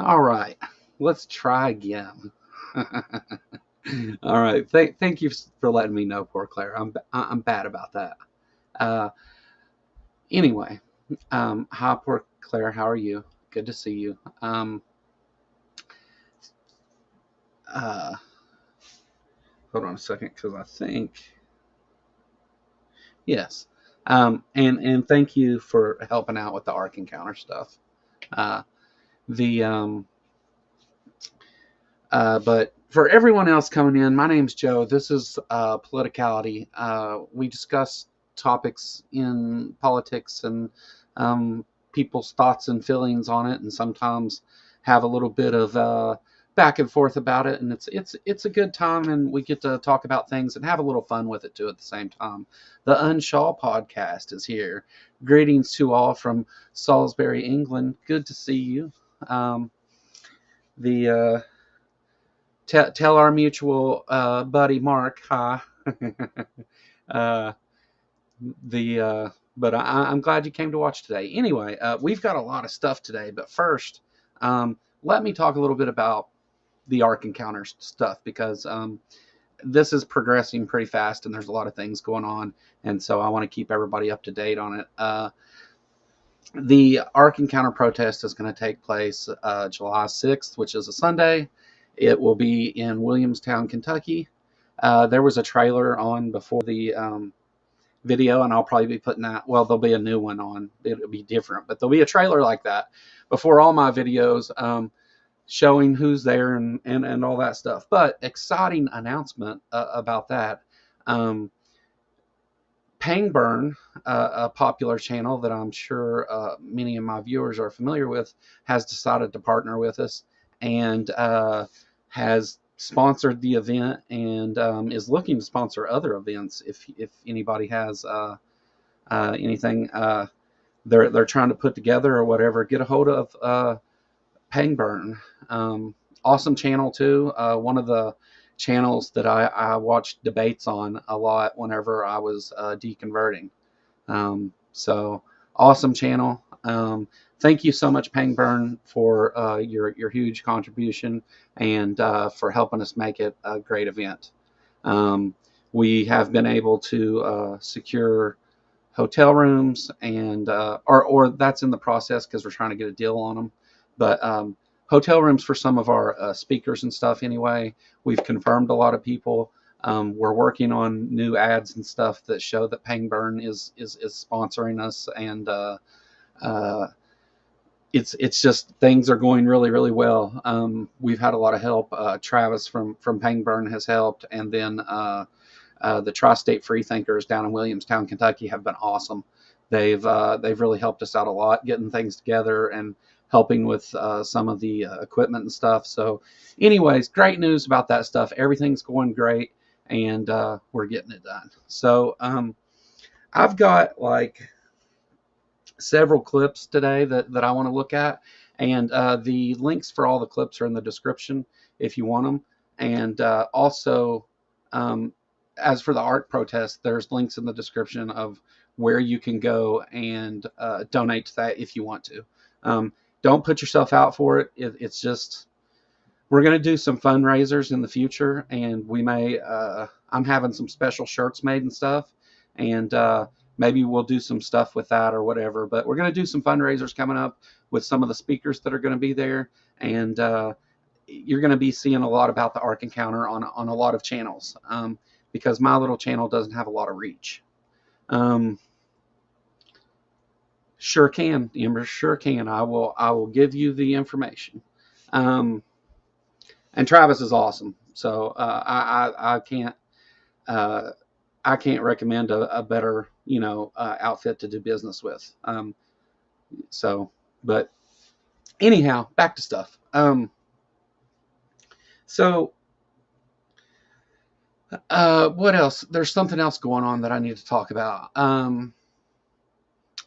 All right, let's try again. All right, thank you for letting me know, poor Claire. I'm bad about that. Uh, anyway, hi, poor Claire. How are you? Good to see you. Uh, Hold on a second, because I think yes. And thank you for helping out with the Ark Encounter stuff. Uh, the But for everyone else coming in, my name's Joe. This is Politicality. We discuss topics in politics and people's thoughts and feelings on it, and sometimes have a little bit of back and forth about it. And it's a good time, and we get to talk about things and have a little fun with it too at the same time. The Unshaw podcast is here. Greetings to all from Salisbury, England. Good to see you. The Tell our mutual buddy Mark hi. uh, the But I'm glad you came to watch today. Anyway, we've got a lot of stuff today, but first, let me talk a little bit about the Ark Encounter stuff, because this is progressing pretty fast and there's a lot of things going on, and so I want to keep everybody up to date on it. The Ark Encounter protest is going to take place July 6th, which is a Sunday. It will be in Williamstown, Kentucky. There was a trailer on before the video, and I'll probably be putting that. Well, there'll be a new one on. It'll be different, but there'll be a trailer like that before all my videos, showing who's there and all that stuff. But exciting announcement about that. Pangburn, a popular channel that I'm sure many of my viewers are familiar with, has decided to partner with us and has sponsored the event, and is looking to sponsor other events if anybody has anything they're trying to put together or whatever. Get a hold of Pangburn. Awesome channel too. One of the channels that I watched debates on a lot whenever I was deconverting. So awesome channel. Thank you so much, Pangburn, for your huge contribution and for helping us make it a great event. We have been able to secure hotel rooms, and or that's in the process because we're trying to get a deal on them. But hotel rooms for some of our speakers and stuff. Anyway, we've confirmed a lot of people. We're working on new ads and stuff that show that Pangburn is sponsoring us, and it's just things are going really, really well. We've had a lot of help. Travis from Pangburn has helped, and then the Tri-State Freethinkers down in Williamstown, Kentucky, have been awesome. They've really helped us out a lot, getting things together and helping with some of the equipment and stuff. So, anyways, great news about that stuff. Everything's going great, and we're getting it done. So, I've got like several clips today that I want to look at, and the links for all the clips are in the description if you want them. And also, as for the art protest, there's links in the description of where you can go and donate to that if you want to. Don't put yourself out for it. It's just, we're going to do some fundraisers in the future, and we may, I'm having some special shirts made and stuff, and maybe we'll do some stuff with that or whatever. But we're going to do some fundraisers coming up with some of the speakers that are going to be there, and you're going to be seeing a lot about the Ark Encounter on a lot of channels, because my little channel doesn't have a lot of reach. Sure can, Ember. Sure can. I will give you the information. And Travis is awesome. So I can't I can't recommend a better outfit to do business with. But anyhow, back to stuff. So what else? There's something else going on that I need to talk about.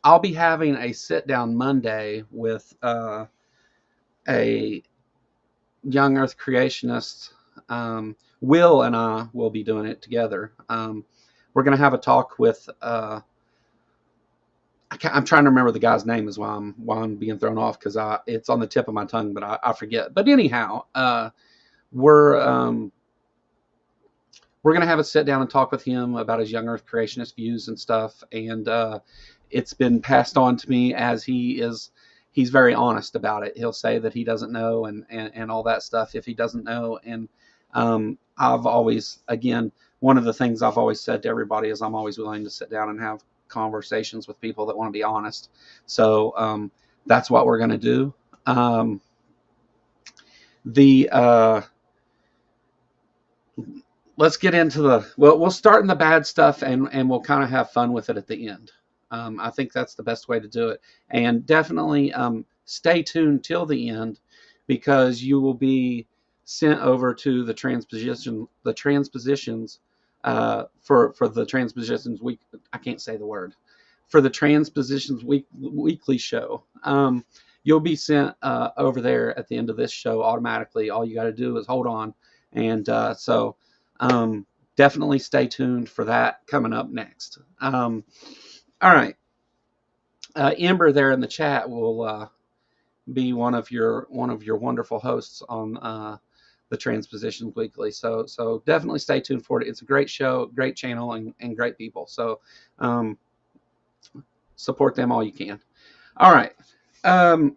I'll be having a sit down Monday with a young Earth creationist. Will and I will be doing it together. We're going to have a talk with I'm trying to remember the guy's name is why I'm being thrown off, because it's on the tip of my tongue, but I forget. But anyhow, we're going to have a sit down and talk with him about his young Earth creationist views and stuff. And it's been passed on to me as he's very honest about it. He'll say that he doesn't know and all that stuff if he doesn't know. And I've always, again, one of the things I've always said to everybody is I'm always willing to sit down and have conversations with people that want to be honest. So that's what we're going to do. Let's get into we'll start in the bad stuff and we'll kind of have fun with it at the end. I think that's the best way to do it. And definitely stay tuned till the end, because you will be sent over to the transpositions for the transpositions week. I can't say the word. For the transpositions weekly show. You'll be sent over there at the end of this show automatically. All you got to do is hold on. And so definitely stay tuned for that coming up next. All right. Ember there in the chat will be one of your wonderful hosts on the Transpositions Weekly. So definitely stay tuned for it. It's a great show, great channel, and great people. So support them all you can. All right. The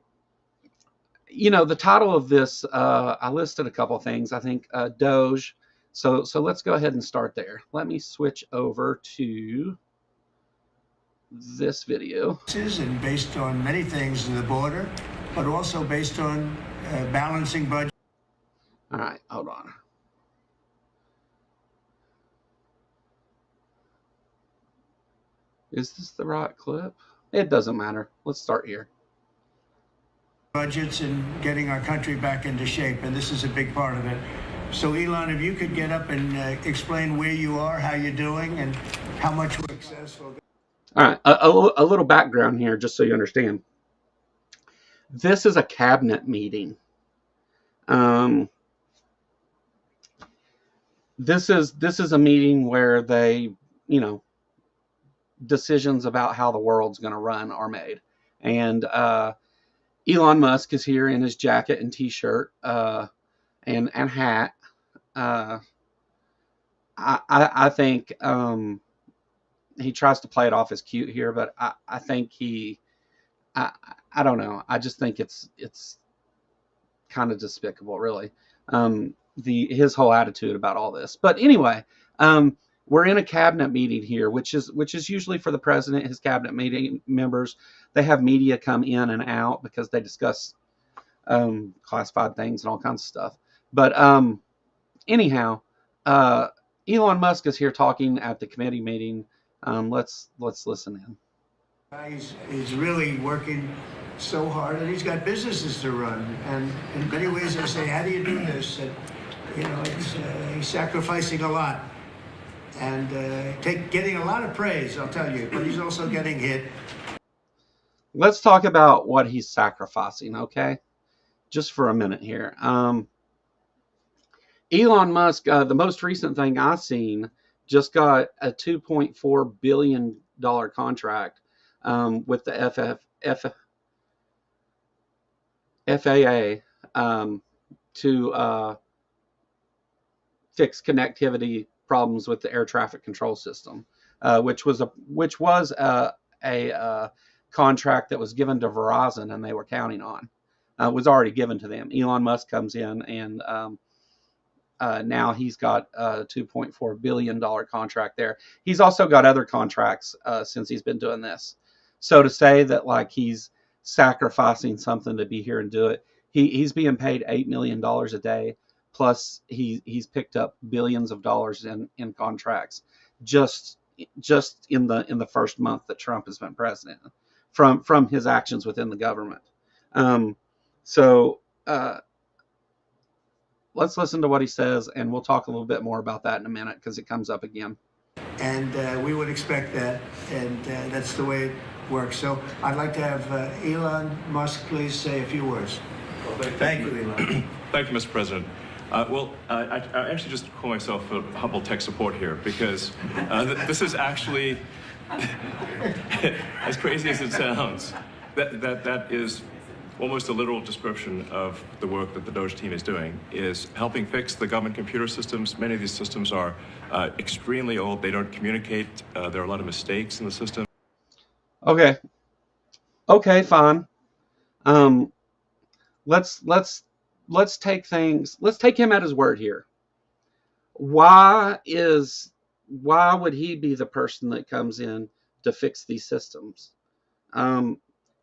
title of this, I listed a couple things. I think DOGE. So let's go ahead and start there. Let me switch over to this video. And based on many things in the border, but also based on balancing budget. All right, hold on. Is this the right clip? It doesn't matter. Let's start here. Budgets and getting our country back into shape, and this is a big part of it. So Elon, if you could get up and explain where you are, how you're doing, and how much we're successful. All right, a little background here, just so you understand. This is a cabinet meeting. This is a meeting where they, decisions about how the world's going to run are made. And Elon Musk is here in his jacket and t-shirt and hat. I think he tries to play it off as cute here, but I think I don't know. I just think it's kind of despicable, really. His whole attitude about all this. But anyway, we're in a cabinet meeting here, which is usually for the president, his cabinet meeting members. They have media come in and out because they discuss classified things and all kinds of stuff. But anyhow, Elon Musk is here talking at the committee meeting. Let's listen in. He's really working so hard, and he's got businesses to run. And in many ways, I say, how do you do this? And, he's sacrificing a lot and getting a lot of praise, I'll tell you, but he's also getting hit. Let's talk about what he's sacrificing, okay? Just for a minute here. Elon Musk, the most recent thing I've seen, just got a $2.4 billion contract with the FAA to fix connectivity problems with the air traffic control system, which was a contract that was given to Verizon and they were counting on. Was already given to them. Elon Musk comes in and now he's got a $2.4 billion contract there. He's also got other contracts since he's been doing this. So to say that like he's sacrificing something to be here and do it, he's being paid $8 million a day. Plus he's picked up billions of dollars in contracts just in the first month that Trump has been president from his actions within the government. So let's listen to what he says, and we'll talk a little bit more about that in a minute because it comes up again. And we would expect that, and that's the way it works. So I'd like to have Elon Musk please say a few words. Well, thank you, Elon. Thank you, Mr. President. I actually just call myself a humble tech support here because this is actually as crazy as it sounds, that is almost a literal description of the work that the DOGE team is doing, is helping fix the government computer systems. Many of these systems are extremely old. They don't communicate. There are a lot of mistakes in the system. Okay, fine. Um, let's take him at his word here. Why would he be the person that comes in to fix these systems?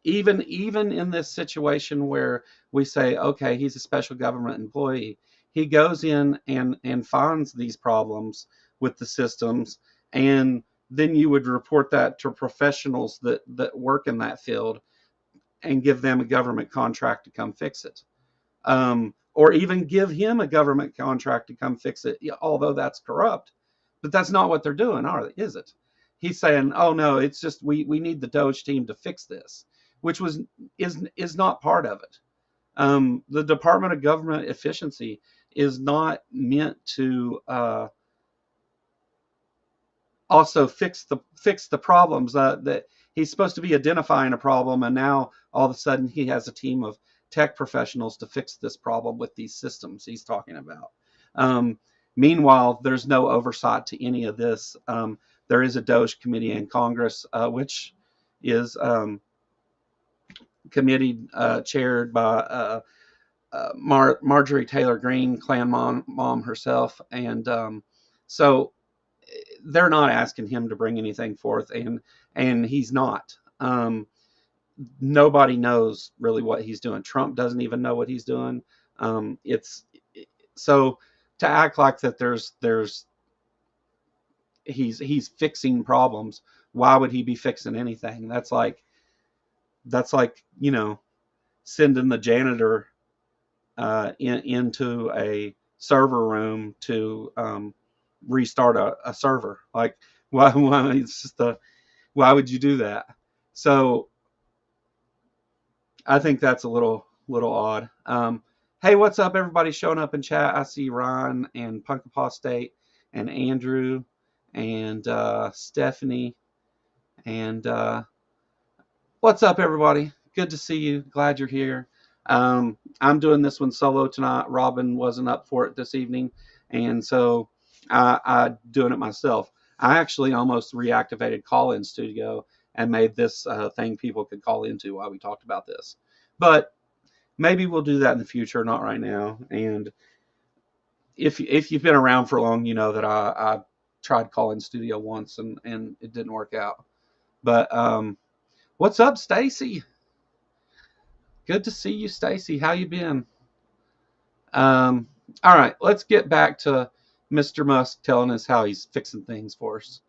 Even in this situation where we say, okay, he's a special government employee, he goes in and finds these problems with the systems, and then you would report that to professionals that work in that field and give them a government contract to come fix it. Or even give him a government contract to come fix it, although that's corrupt. But that's not what they're doing, is it? He's saying, oh no, it's just we need the DOGE team to fix this, which is not part of it. The Department of Government Efficiency is not meant to also fix the problems that he's supposed to be identifying a problem, and now all of a sudden he has a team of tech professionals to fix this problem with these systems he's talking about. Meanwhile, there's no oversight to any of this. There is a DOGE committee in Congress, which is committee chaired by Marjorie Taylor Greene, Klan mom herself, and so they're not asking him to bring anything forth, and he's not. Nobody knows really what he's doing. Trump doesn't even know what he's doing. So to act like that he's fixing problems. Why would he be fixing anything? That's like sending the janitor into a server room to restart a server. Like why would you do that? So I think that's a little odd. Hey, what's up, everybody showing up in chat? I see Ryan and Punkapaw and Andrew and Stephanie and what's up, everybody? Good to see you. Glad you're here. I'm doing this one solo tonight. Robin wasn't up for it this evening, and so I'm doing it myself. I actually almost reactivated Call-In Studio and made this thing people could call into while we talked about this. But maybe we'll do that in the future, not right now. And if you've been around for long, you know that I tried Call-In Studio once and it didn't work out. But what's up, Stacy? Good to see you, Stacy. How you been? All right, let's get back to Mr. Musk telling us how he's fixing things for us.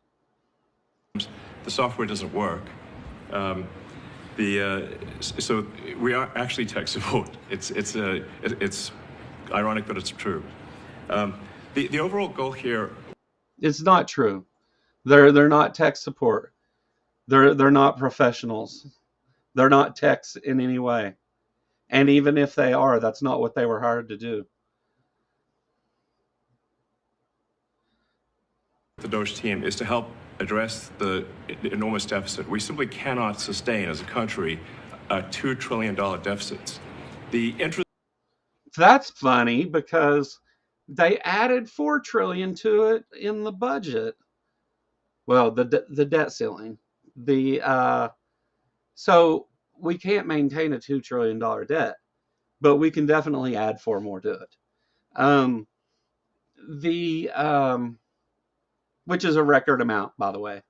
The software doesn't work. So we are actually tech support. It's ironic, but it's true. The overall goal here. It's not true. They're not tech support. They're not professionals. They're not techs in any way. And even if they are, that's not what they were hired to do. The DOGE team is to help address the enormous deficit. We simply cannot sustain as a country $2 trillion deficits. That's funny because they added $4 trillion to it in the budget. Well, the debt ceiling. So we can't maintain a $2 trillion debt, but we can definitely add 4 more to it. Which is a record amount, by the way.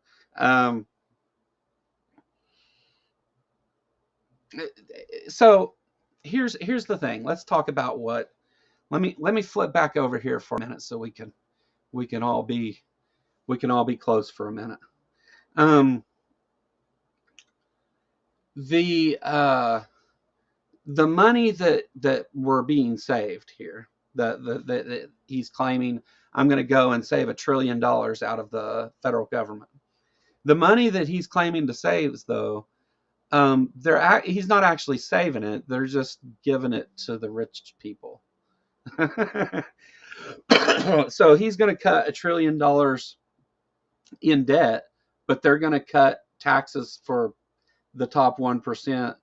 So here's the thing. Let's talk about what. Let me flip back over here for a minute so we can all be close for a minute. The money that we're being saved here, that he's claiming, I'm going to go and save $1 trillion out of the federal government. The money that he's claiming to save, though, he's not actually saving it. They're just giving it to the rich people. So he's going to cut $1 trillion in debt but they're going to cut taxes for the top 1%.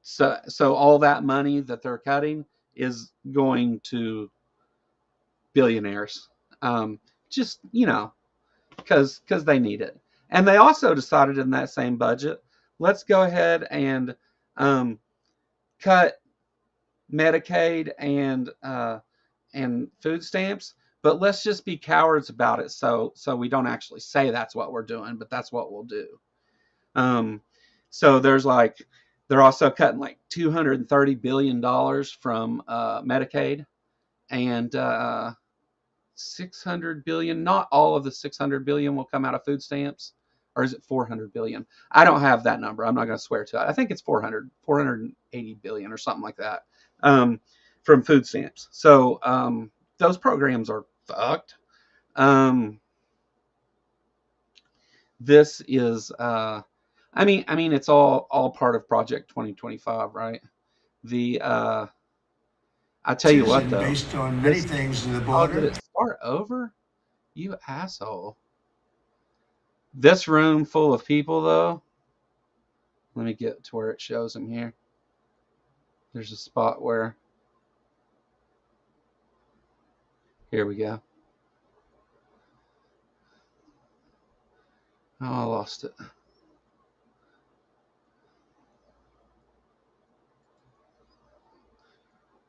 So all that money that they're cutting is going to billionaires. Just, because they need it. And they also decided in that same budget, let's go ahead and cut Medicaid and food stamps, but let's just be cowards about it. So we don't actually say that's what we're doing, but that's what we'll do. So they're also cutting like $230 billion from Medicaid, and 600 billion. Not all of the 600 billion will come out of food stamps, or is it 400 billion? I don't have that number. I'm not going to swear to it. I think it's 480 billion or something like that from food stamps. So those programs are fucked. This is I mean, it's all part of Project 2025, right? I tell you what, though. Based on many things in the Oh, did border. it start over? You asshole. This room full of people, though. Let me get to where it shows them here. There's a spot where. Here we go. Oh, I lost it.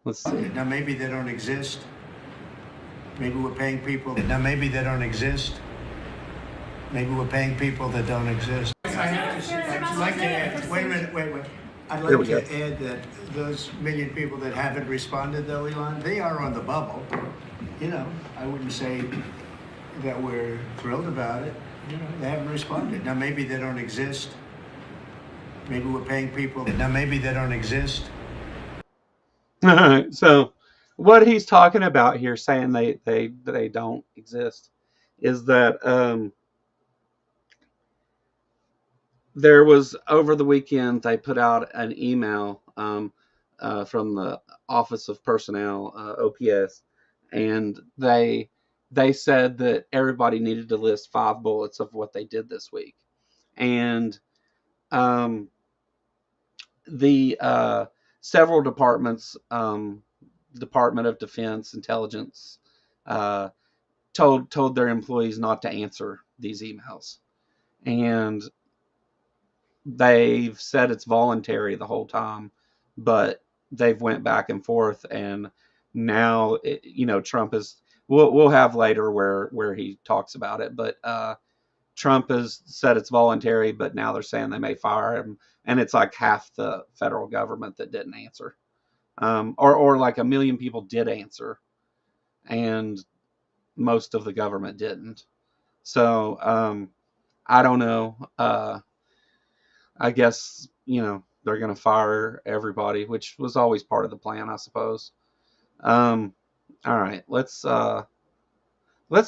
Let's see. Now maybe they don't exist. Maybe we're paying people. Now maybe they don't exist. Maybe we're paying people that don't exist. I'd like to add. Wait a minute. I'd like to add that those million people that haven't responded, though, Elon, they are on the bubble. I wouldn't say that we're thrilled about it. They haven't responded. Now maybe they don't exist. Maybe we're paying people. Now maybe they don't exist. So what he's talking about here, saying they don't exist, is that there was, over the weekend, they put out an email from the Office of Personnel, OPS, and they said that everybody needed to list 5 bullets of what they did this week. And the several departments, Department of Defense, Intelligence, told their employees not to answer these emails. And they've said it's voluntary the whole time, but they've went back and forth, and now Trump is. We'll have later where he talks about it, but Trump has said it's voluntary, but now they're saying they may fire him, and it's like half the federal government that didn't answer, or like 1 million people did answer, and most of the government didn't. So I don't know. I guess they're going to fire everybody, which was always part of the plan, I suppose. All right, let's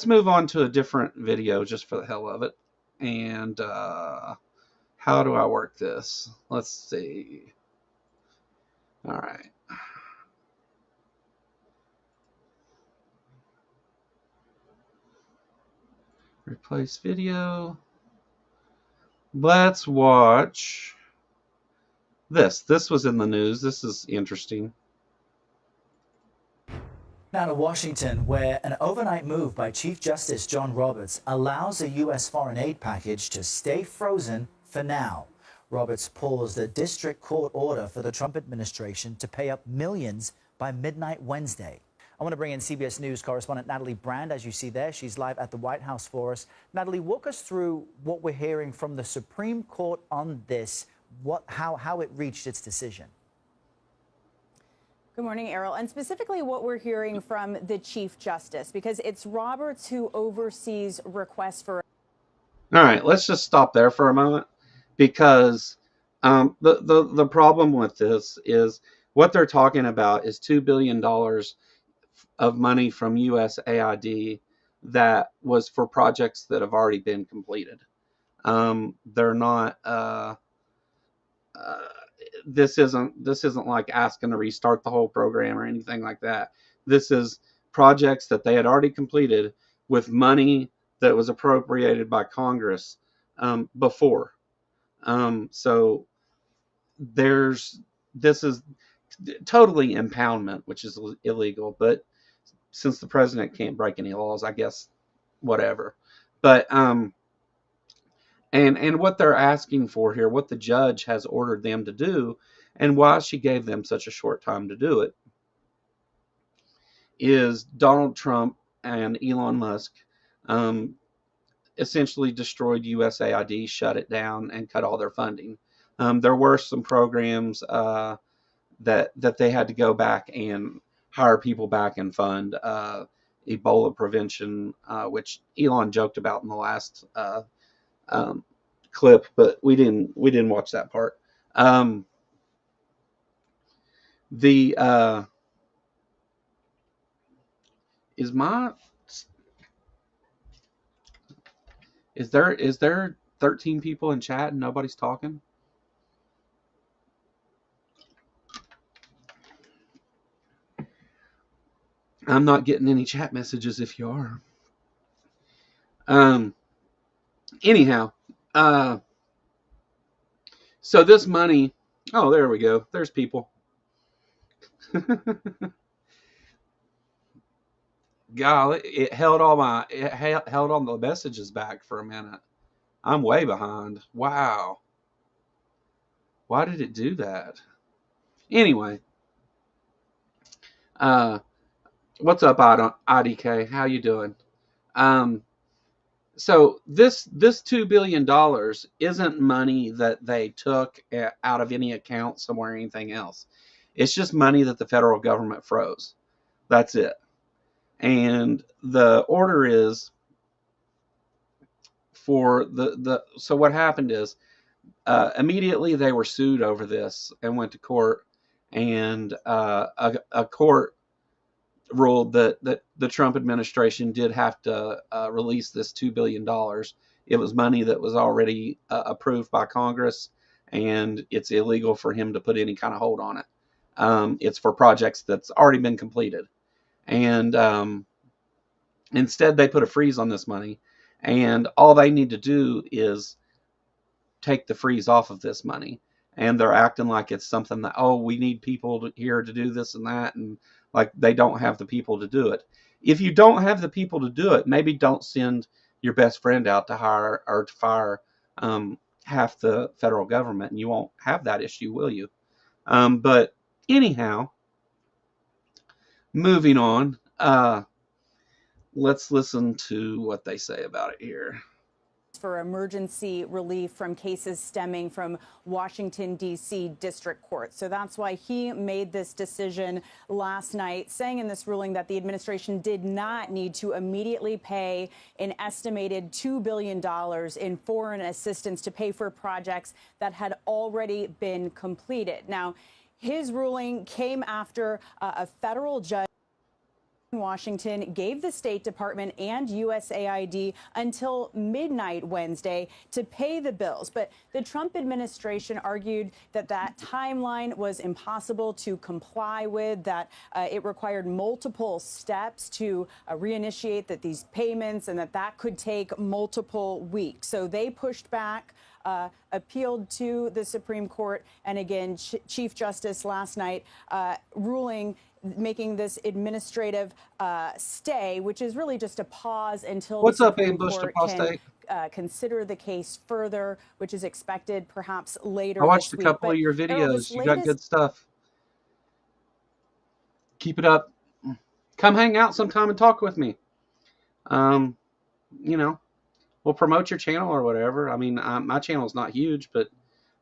move on to a different video just for the hell of it. And how do I work this? Let's see. All right. Replace video. Let's watch this. This was in the news. This is interesting. Now to Washington, where an overnight move by Chief Justice John Roberts allows a U.S. foreign aid package to stay frozen for now. Roberts paused a district court order for the Trump administration to pay up millions by midnight Wednesday. I want to bring in CBS News correspondent Natalie Brand. As you see there, she's live at the White House for us. Natalie, walk us through what we're hearing from the Supreme Court on this, how it reached its decision. Good morning, Errol. And specifically what we're hearing from the Chief Justice, because it's Roberts who oversees requests for. All right, let's just stop there for a moment, because the problem with this is what they're talking about is $2 billion of money from USAID that was for projects that have already been completed. They're not. This isn't like asking to restart the whole program or anything like that. This is projects that they had already completed with money that was appropriated by Congress before. So this is totally impoundment, which is illegal. But since the president can't break any laws, I guess whatever. But and what they're asking for here, what the judge has ordered them to do, and why she gave them such a short time to do it, is Donald Trump and Elon Musk essentially destroyed USAID, shut it down, and cut all their funding. There were some programs that they had to go back and hire people back and fund. Ebola prevention, which Elon joked about in the last clip, but we didn't watch that part. Is there 13 people in chat and nobody's talking? I'm not getting any chat messages if you are. Anyhow, so this money, oh, there we go. There's people. Golly, it held all the messages back for a minute. I'm way behind. Wow. Why did it do that? Anyway, what's up, IDK? How you doing? So this $2 billion isn't money that they took out of any account somewhere or anything else. It's just money that the federal government froze. That's it. And the order is for so what happened is immediately they were sued over this and went to court, and a court ruled that the Trump administration did have to release this $2 billion. It was money that was already approved by Congress, and it's illegal for him to put any kind of hold on it. It's for projects that's already been completed. And instead, they put a freeze on this money, and all they need to do is take the freeze off of this money. And they're acting like it's something that, oh, we need people here to do this and that, and like they don't have the people to do it. If you don't have the people to do it, maybe don't send your best friend out to hire or to fire half the federal government, and you won't have that issue, will you? But anyhow, moving on. Let's listen to what they say about it here. For emergency relief from cases stemming from Washington, D.C. District Court. So that's why he made this decision last night, saying in this ruling that the administration did not need to immediately pay an estimated $2 billion in foreign assistance to pay for projects that had already been completed. Now, his ruling came after a federal judge in Washington gave the State Department and USAID until midnight Wednesday to pay the bills. But the Trump administration argued that that timeline was impossible to comply with, that it required multiple steps to reinitiate these payments, and that could take multiple weeks. So they pushed back, appealed to the Supreme Court, and again, Chief Justice last night making this administrative stay, which is really just a pause until the Supreme Court can consider the case further, which is expected perhaps later. I watched this week. a couple of your videos. You got good stuff. Keep it up. Come hang out sometime and talk with me. You know, we'll promote your channel or whatever. I mean, my channel is not huge, but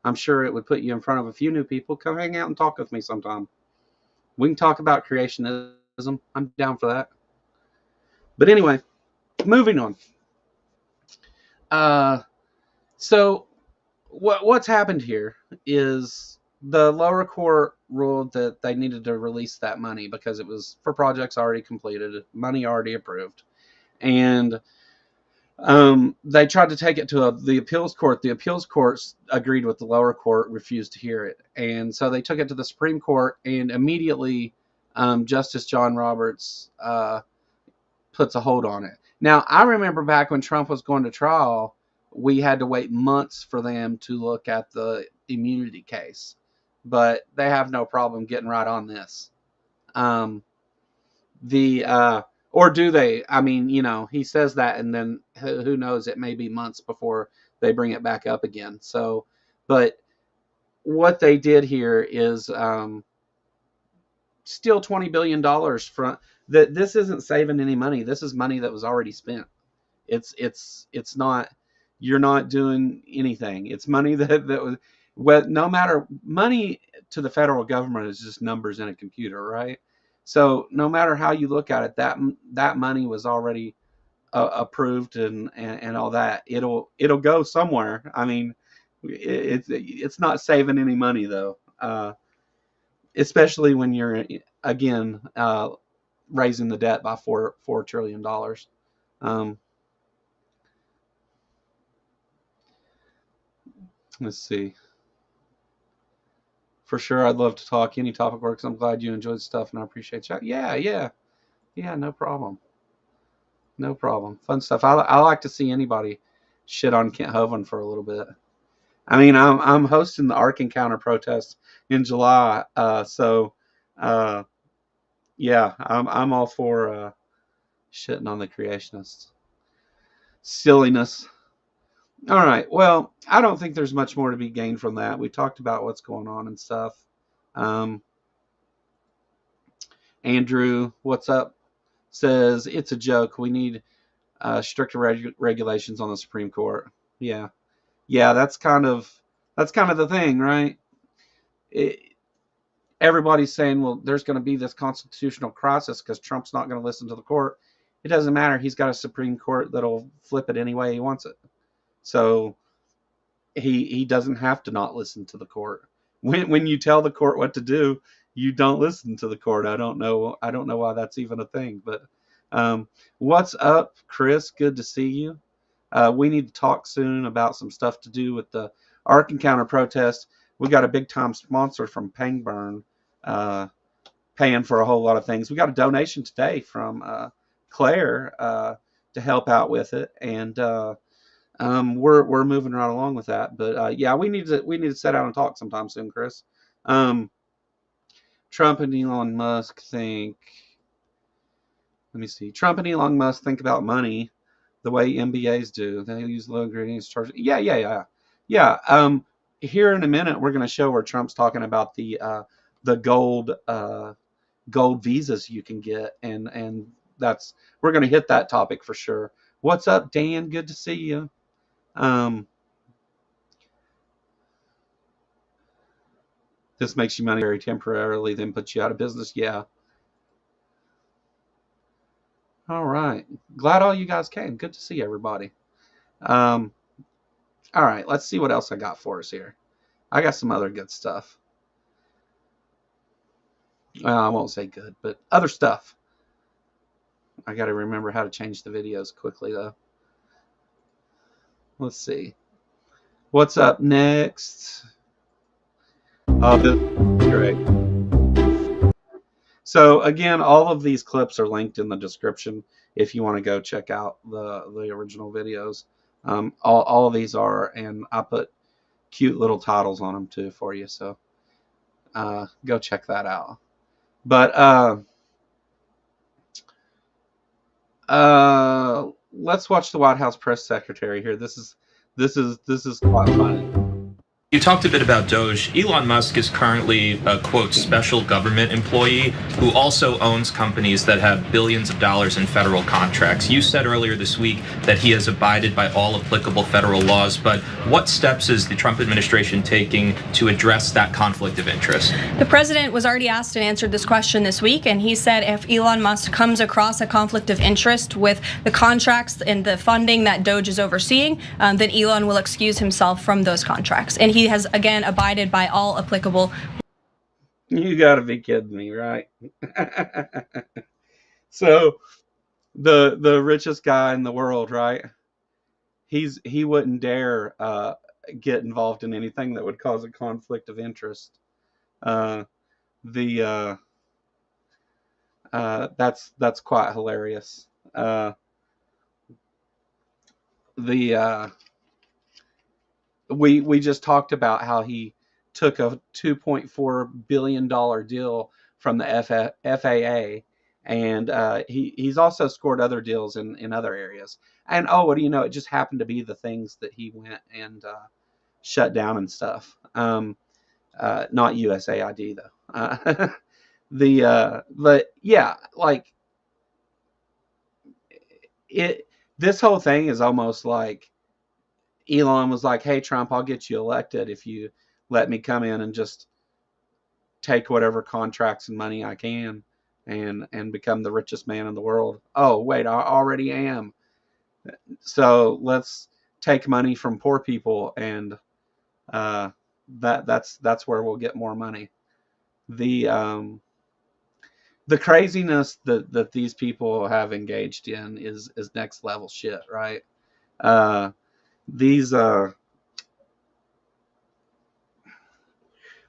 I'm sure it would put you in front of a few new people. Come hang out and talk with me sometime. We can talk about creationism. I'm down for that. But anyway, moving on. So what's happened here is the lower court ruled that they needed to release that money because it was for projects already completed, money already approved. And they tried to take it to the appeals court. The appeals court agreed with the lower court, refused to hear it. And so they took it to the Supreme Court, and immediately Justice John Roberts puts a hold on it. Now, I remember back when Trump was going to trial, we had to wait months for them to look at the immunity case, but they have no problem getting right on this. Or do they? I mean, he says that, and then who knows? It may be months before they bring it back up again. So, but what they did here is steal $20 billion from that. This isn't saving any money. This is money that was already spent. It's not. You're not doing anything. It's money that was. Well, no matter, money to the federal government is just numbers in a computer, right? So no matter how you look at it, that money was already approved and all that. It'll go somewhere. I mean, it's not saving any money though, especially when you're again raising the debt by $4 trillion. Let's see. For sure, I'd love to talk. Any topic works. I'm glad you enjoyed stuff, and I appreciate you. Yeah. No problem. No problem. Fun stuff. I like to see anybody shit on Kent Hovind for a little bit. I mean, I'm hosting the Ark Encounter protest in July, so yeah, I'm all for shitting on the creationists. Silliness. All right. Well, I don't think there's much more to be gained from that. We talked about what's going on and stuff. Andrew, what's up? Says it's a joke. We need stricter regulations on the Supreme Court. Yeah. That's kind of the thing, right? Everybody's saying, well, there's going to be this constitutional crisis because Trump's not going to listen to the court. It doesn't matter. He's got a Supreme Court that'll flip it any way he wants it. So he doesn't have to not listen to the court. When you tell the court what to do, you don't listen to the court. I don't know why that's even a thing. But what's up, Chris? Good to see you. We need to talk soon about some stuff to do with the Ark Encounter protest. We got a big time sponsor from Pangburn paying for a whole lot of things. We got a donation today from Claire to help out with it, and we're moving right along with that. But yeah, we need to sit down and talk sometime soon, Chris. Trump and Elon Musk think. Let me see. Trump and Elon Musk think about money the way MBAs do. They use low ingredients charge. Yeah. Here in a minute, we're going to show where Trump's talking about the gold visas you can get, and we're going to hit that topic for sure. What's up, Dan? Good to see you. This makes you money very temporarily, then puts you out of business. Yeah. All right. Glad all you guys came. Good to see everybody. All right. Let's see what else I got for us here. I got some other good stuff. Well, I won't say good, but other stuff. I got to remember how to change the videos quickly, though. Let's see. What's up next? Oh, this is great. So again, all of these clips are linked in the description if you want to go check out the original videos. All of these are, and I put cute little titles on them too for you. So go check that out. But let's watch the White House press secretary here. This is quite funny. You talked a bit about DOGE. Elon Musk is currently a, quote, special government employee who also owns companies that have billions of dollars in federal contracts. You said earlier this week that he has abided by all applicable federal laws, but what steps is the Trump administration taking to address that conflict of interest? The president was already asked and answered this question this week, and he said if Elon Musk comes across a conflict of interest with the contracts and the funding that DOGE is overseeing, then Elon will excuse himself from those contracts. And he has, again, abided by all applicable. You gotta be kidding me, right? So the richest guy in the world, right? He wouldn't dare get involved in anything that would cause a conflict of interest. That's quite hilarious. we just talked about how he took a $2.4 billion deal from the FAA, and he's also scored other deals in other areas. And oh, what do you know? It just happened to be the things that he went and shut down and stuff. Not USAID though. But yeah, like this whole thing is almost like Elon was like, "Hey Trump, I'll get you elected if you let me come in and just take whatever contracts and money I can and become the richest man in the world." Oh, wait, I already am. So let's take money from poor people, and that's where we'll get more money. The craziness that these people have engaged in is next level shit, right?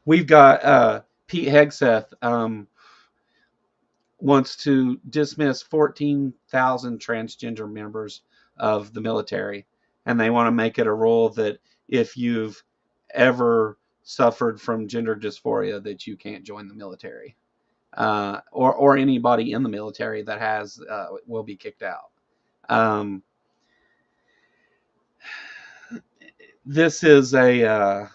We've got Pete Hegseth wants to dismiss 14,000 transgender members of the military, and they want to make it a rule that if you've ever suffered from gender dysphoria, that you can't join the military, or anybody in the military that has will be kicked out. This is I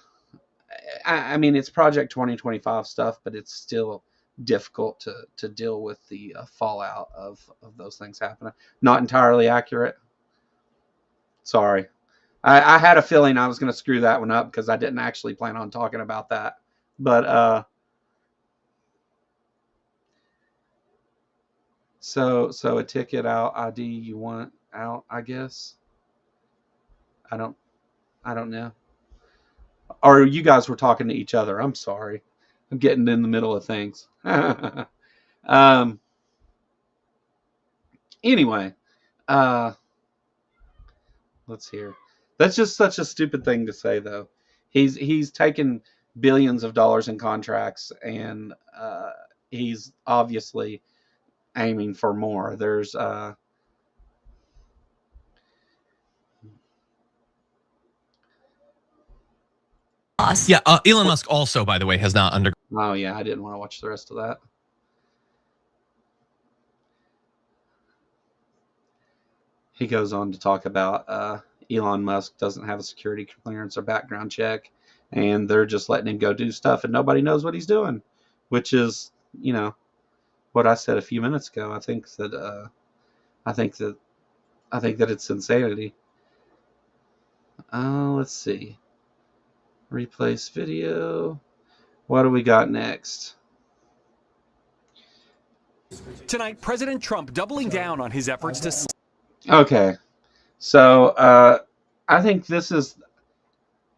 mean, it's Project 2025 stuff, but it's still difficult to deal with the fallout of those things happening. Not entirely accurate. Sorry. I had a feeling I was going to screw that one up because I didn't actually plan on talking about that. But so a ticket out ID you want out, I guess. I don't know. Or you guys were talking to each other. I'm sorry. I'm getting in the middle of things. Anyway, let's hear. That's just such a stupid thing to say, though. He's taken billions of dollars in contracts, and he's obviously aiming for more. There's Yeah, Elon Musk also, by the way, has not under. Oh yeah, I didn't want to watch the rest of that. He goes on to talk about Elon Musk doesn't have a security clearance or background check, and they're just letting him go do stuff, and nobody knows what he's doing, which is, you know, what I said a few minutes ago. I think that it's insanity. Let's see. Replace video. What do we got next? Tonight, President Trump doubling down on his efforts to... Okay. So, I think this is...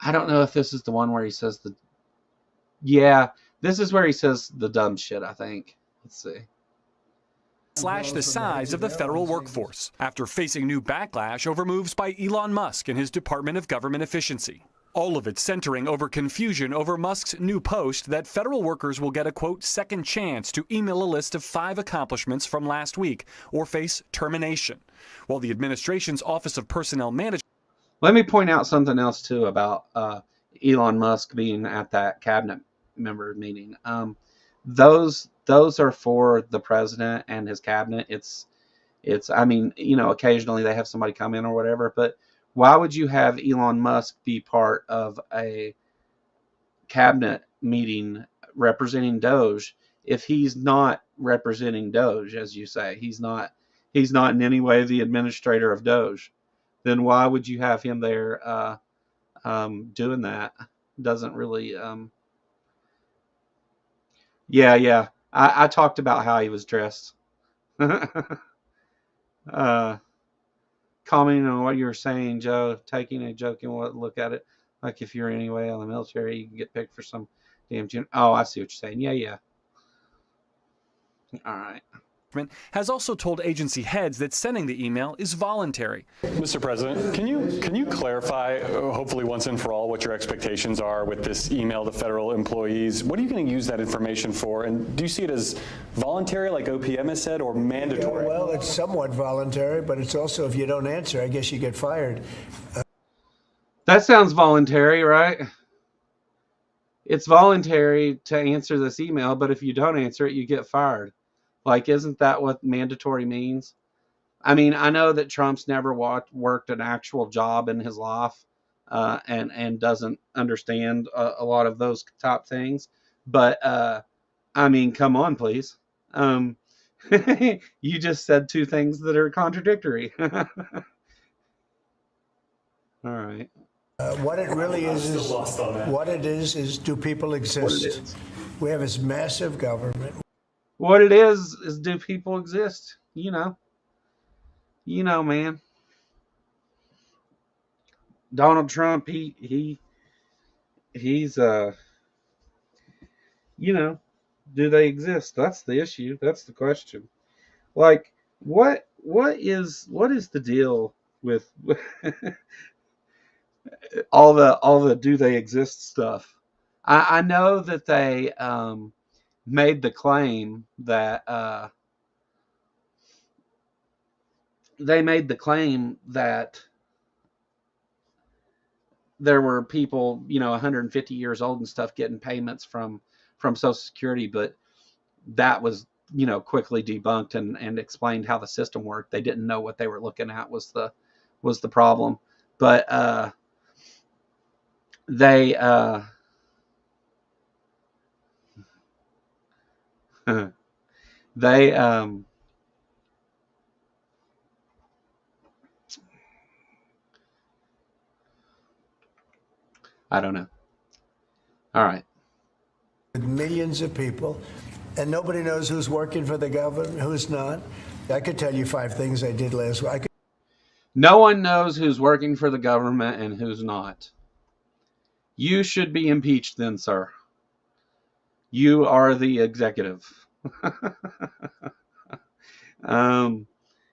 I don't know if this is the one where he says the... Yeah, this is where he says the dumb shit, I think. Let's see. Slash the size of the federal workforce after facing new backlash over moves by Elon Musk and his Department of Government Efficiency. All of it centering over confusion over Musk's new post that federal workers will get a, quote, second chance to email a list of 5 accomplishments from last week or face termination. While the administration's Office of Personnel Management... Let me point out something else, too, about Elon Musk being at that cabinet member meeting. Those are for the president and his cabinet. It's I mean, you know, occasionally they have somebody come in or whatever, but why would you have Elon Musk be part of a cabinet meeting representing DOGE if he's not representing DOGE, as you say? He's not in any way the administrator of DOGE. Then why would you have him there doing that? Doesn't really... Yeah. I talked about how he was dressed. Commenting on what you were saying, Joe, taking a joke and look at it like if you're anyway on the military, you can get picked for some damn... Oh, I see what you're saying. Yeah. All right. Has also told agency heads that sending the email is voluntary. Mr. President, can you clarify, hopefully once and for all, what your expectations are with this email to federal employees? What are you going to use that information for? And do you see it as voluntary, like OPM has said, or mandatory? Well, it's somewhat voluntary, but it's also, if you don't answer, I guess you get fired. That sounds voluntary, right? It's voluntary to answer this email, but if you don't answer it, you get fired. Like, isn't that what mandatory means? I mean, I know that Trump's never worked an actual job in his life, and doesn't understand a lot of those top things. But I mean, come on, please. You just said two things that are contradictory. All right. What it really is what it is do people exist? We have this massive government. What it is do people exist? You know, man. Donald Trump, he's do they exist? That's the issue. That's the question. Like, what is the deal with all the do they exist stuff? I know that they made the claim that there were people, 150 years old and stuff getting payments from Social Security, but that was, quickly debunked and explained how the system worked. They didn't know what they were looking at was the problem. But they they I don't know. All right. With millions of people, and nobody knows who's working for the government, who's not. I could tell you 5 things I did last week. No one knows who's working for the government and who's not. You should be impeached then, sir. You are the executive.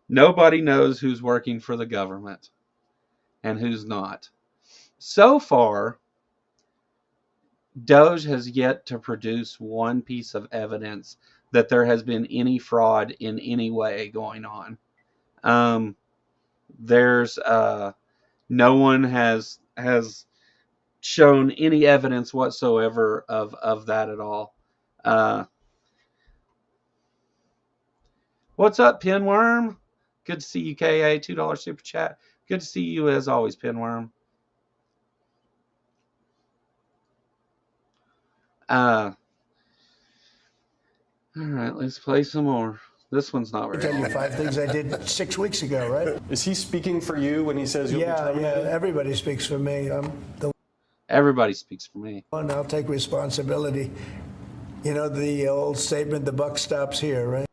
Nobody knows who's working for the government and who's not. So far, DOGE has yet to produce one piece of evidence that there has been any fraud in any way going on. There's no one has shown any evidence whatsoever of that at all. What's up, Pinworm? Good to see you, KA. $2 super chat. Good to see you as always, Pinworm. All right, let's play some more. This one's not very. I tell you 5 things I did 6 weeks ago, right? Is he speaking for you when he says you'll be terminated? Yeah, everybody speaks for me. Everybody speaks for me. And I'll take responsibility. You know the old statement, the buck stops here, right?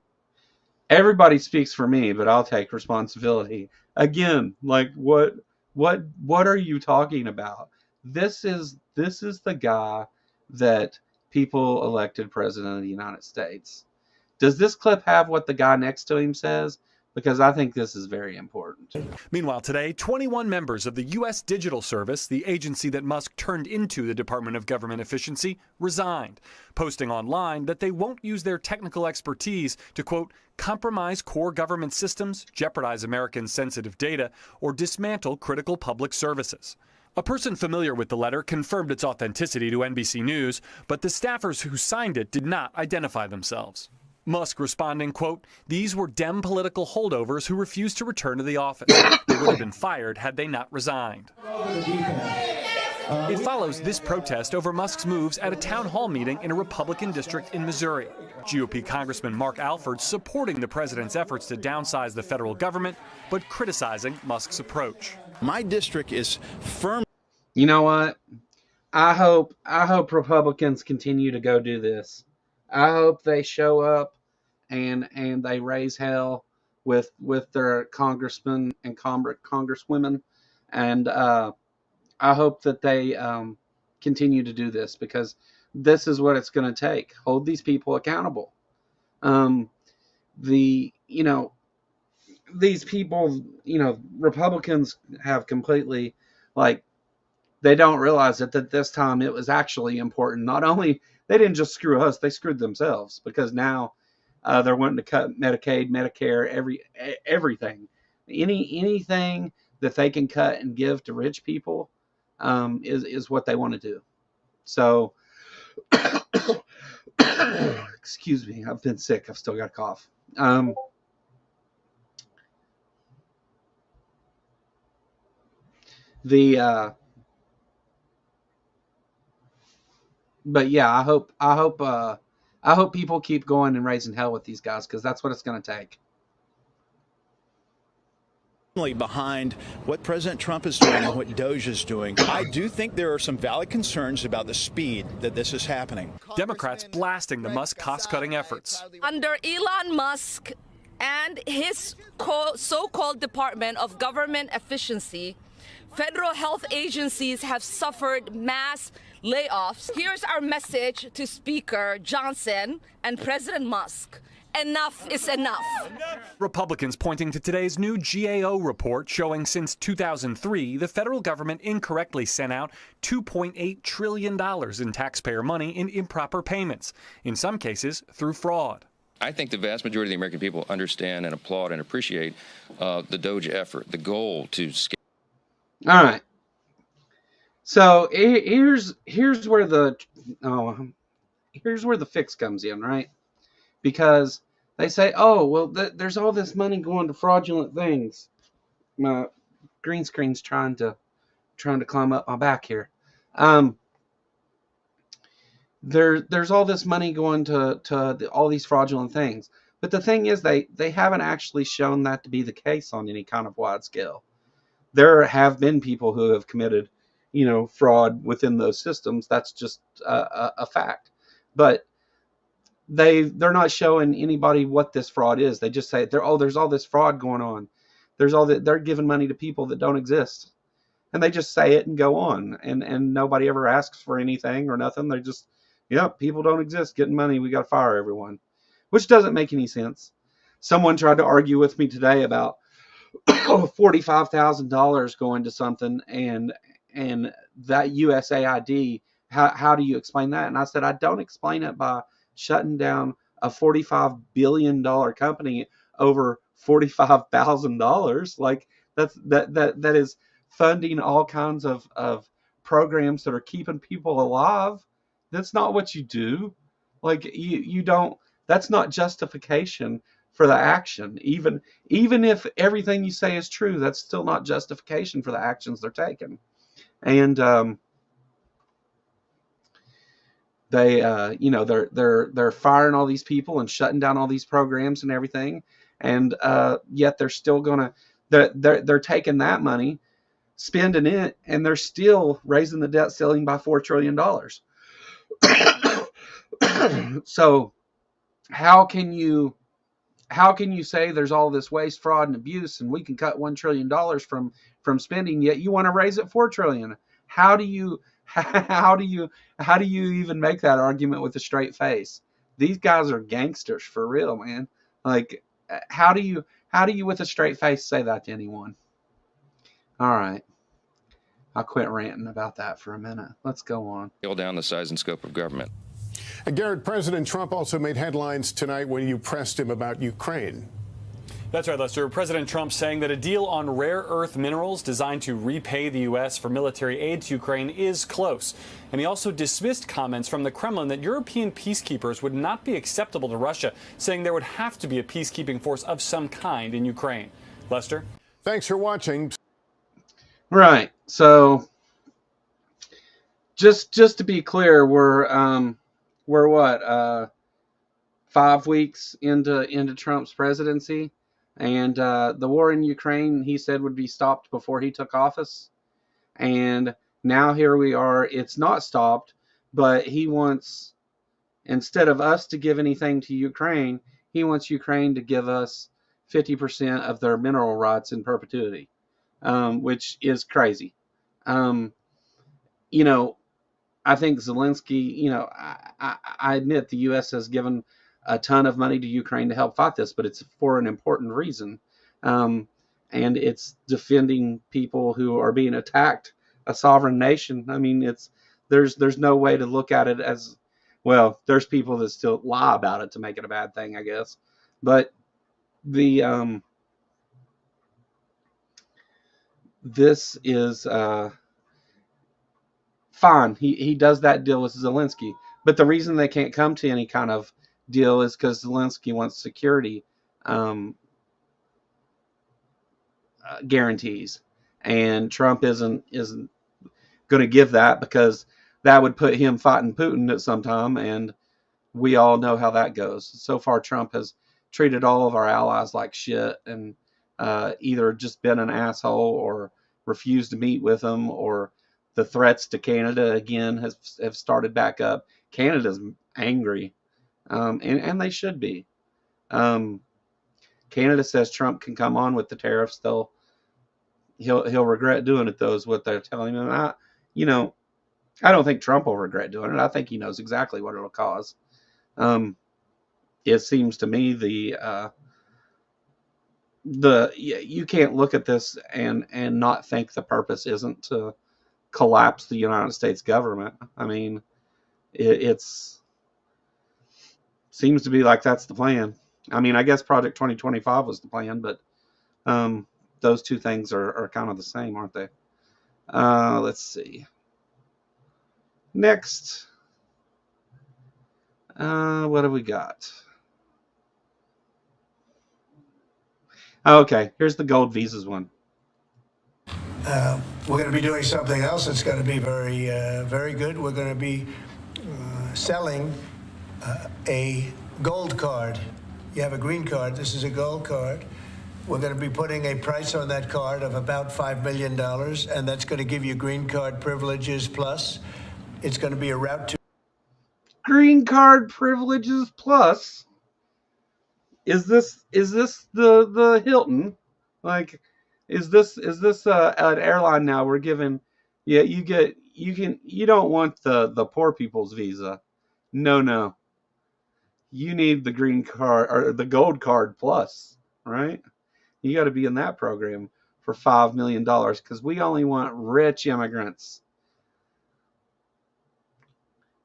Everybody speaks for me, but I'll take responsibility. Again, like what are you talking about? This is the guy that people elected president of the United States. Does this clip have what the guy next to him says? Because I think this is very important. Meanwhile, today, 21 members of the U.S. Digital Service, the agency that Musk turned into the Department of Government Efficiency, resigned, posting online that they won't use their technical expertise to, quote, compromise core government systems, jeopardize Americans' sensitive data, or dismantle critical public services. A person familiar with the letter confirmed its authenticity to NBC News, but the staffers who signed it did not identify themselves. Musk responding, quote, these were Dem political holdovers who refused to return to the office. They would have been fired had they not resigned. It follows this protest over Musk's moves at a town hall meeting in a Republican district in Missouri. GOP Congressman Mark Alford supporting the president's efforts to downsize the federal government, but criticizing Musk's approach. My district is firm. You know what? I hope Republicans continue to go do this. I hope they show up and they raise hell with their congressmen and congresswomen, and I hope that they continue to do this, because this is what it's going to take. Hold these people accountable. These people, Republicans have completely, like, they don't realize that this time it was actually important. Not only they didn't just screw us, they screwed themselves, because now they're wanting to cut Medicaid, Medicare, everything. Anything that they can cut and give to rich people, is what they want to do. So, excuse me, I've been sick. I've still got a cough. But yeah, I hope people keep going and raising hell with these guys, because that's what it's going to take. Behind what President Trump is doing and what DOGE is doing. I do think there are some valid concerns about the speed that this is happening. Democrats blasting the Musk cost-cutting efforts. Under Elon Musk and his so-called Department of Government Efficiency, federal health agencies have suffered mass layoffs. Here's our message to Speaker Johnson and President Musk. Enough is enough. Republicans pointing to today's new GAO report showing since 2003, the federal government incorrectly sent out $2.8 trillion in taxpayer money in improper payments, in some cases through fraud. I think the vast majority of the American people understand and applaud and appreciate the DOGE effort, the goal to scale. All right. So here's where the fix comes in, right? Because they say, oh, well, there's all this money going to fraudulent things. My green screen's trying to climb up my back here. There's all this money going to all these fraudulent things. But the thing is, they haven't actually shown that to be the case on any kind of wide scale. There have been people who have committed, fraud within those systems. That's just a fact. But they're not showing anybody what this fraud is. They just say there's all this fraud going on. They're giving money to people that don't exist, and they just say it and go on, and nobody ever asks for anything or nothing. They just, people don't exist, getting money, we got to fire everyone, which doesn't make any sense. Someone tried to argue with me today about $45,000 going to something, and that USAID. How do you explain that? And I said, I don't explain it by shutting down a $45 billion company over $45,000. Like that is funding all kinds of programs that are keeping people alive. That's not what you do. Like you don't. That's not justification for the action. Even if everything you say is true, that's still not justification for the actions they're taking. And they're firing all these people and shutting down all these programs and everything, and yet they're still they're taking that money, spending it, and they're still raising the debt ceiling by $4 trillion. So how can you say there's all this waste, fraud, and abuse, and we can cut $1 trillion from spending, yet you want to raise it $4 trillion? How do you even make that argument with a straight face? These guys are gangsters for real, man. Like, how do you with a straight face say that to anyone? All right. I'll quit ranting about that for a minute. Let's go on. Scale down the size and scope of government. And Garrett, President Trump also made headlines tonight when you pressed him about Ukraine. That's right, Lester. President Trump saying that a deal on rare earth minerals designed to repay the U.S. for military aid to Ukraine is close. And he also dismissed comments from the Kremlin that European peacekeepers would not be acceptable to Russia, saying there would have to be a peacekeeping force of some kind in Ukraine. Lester? Thanks for watching. Right. So just to be clear, we're what, 5 weeks into Trump's presidency, and the war in Ukraine, he said, would be stopped before he took office, and now here we are. It's not stopped, but he wants, instead of us to give anything to Ukraine, he wants Ukraine to give us 50% of their mineral rights in perpetuity, which is crazy. I think Zelensky, I admit the U.S. has given a ton of money to Ukraine to help fight this, but it's for an important reason. And it's defending people who are being attacked, a sovereign nation. I mean, there's no way to look at it as, well, there's people that still lie about it to make it a bad thing, I guess. But this is fine, he does that deal with Zelensky. But the reason they can't come to any kind of deal is because Zelensky wants security guarantees, and Trump isn't going to give that, because that would put him fighting Putin at some time, and we all know how that goes. So far, Trump has treated all of our allies like shit, and either just been an asshole or refused to meet with them, or the threats to Canada again have started back up. Canada's angry, and they should be. Canada says Trump can come on with the tariffs. He'll regret doing it, though, is what they're telling him. I don't think Trump will regret doing it. I think he knows exactly what it'll cause. It seems to me you can't look at this and not think the purpose isn't to collapse the United States government. I mean, it's seems to be like that's the plan. I mean, I guess Project 2025 was the plan, but those two things are kind of the same, aren't they? Let's see. Next, what have we got? Okay, here's the gold visas one. We're going to be doing something else that's going to be very, very good. We're going to be selling a gold card. You have a green card. This is a gold card. We're going to be putting a price on that card of about $5 million, and that's going to give you green card privileges plus. It's going to be a route to green card privileges plus. Is this the Hilton? Like, is this an airline now? We're giving, yeah, you don't want the poor people's visa. No. You need the green card or the gold card plus, right? You got to be in that program for $5 million, because we only want rich immigrants.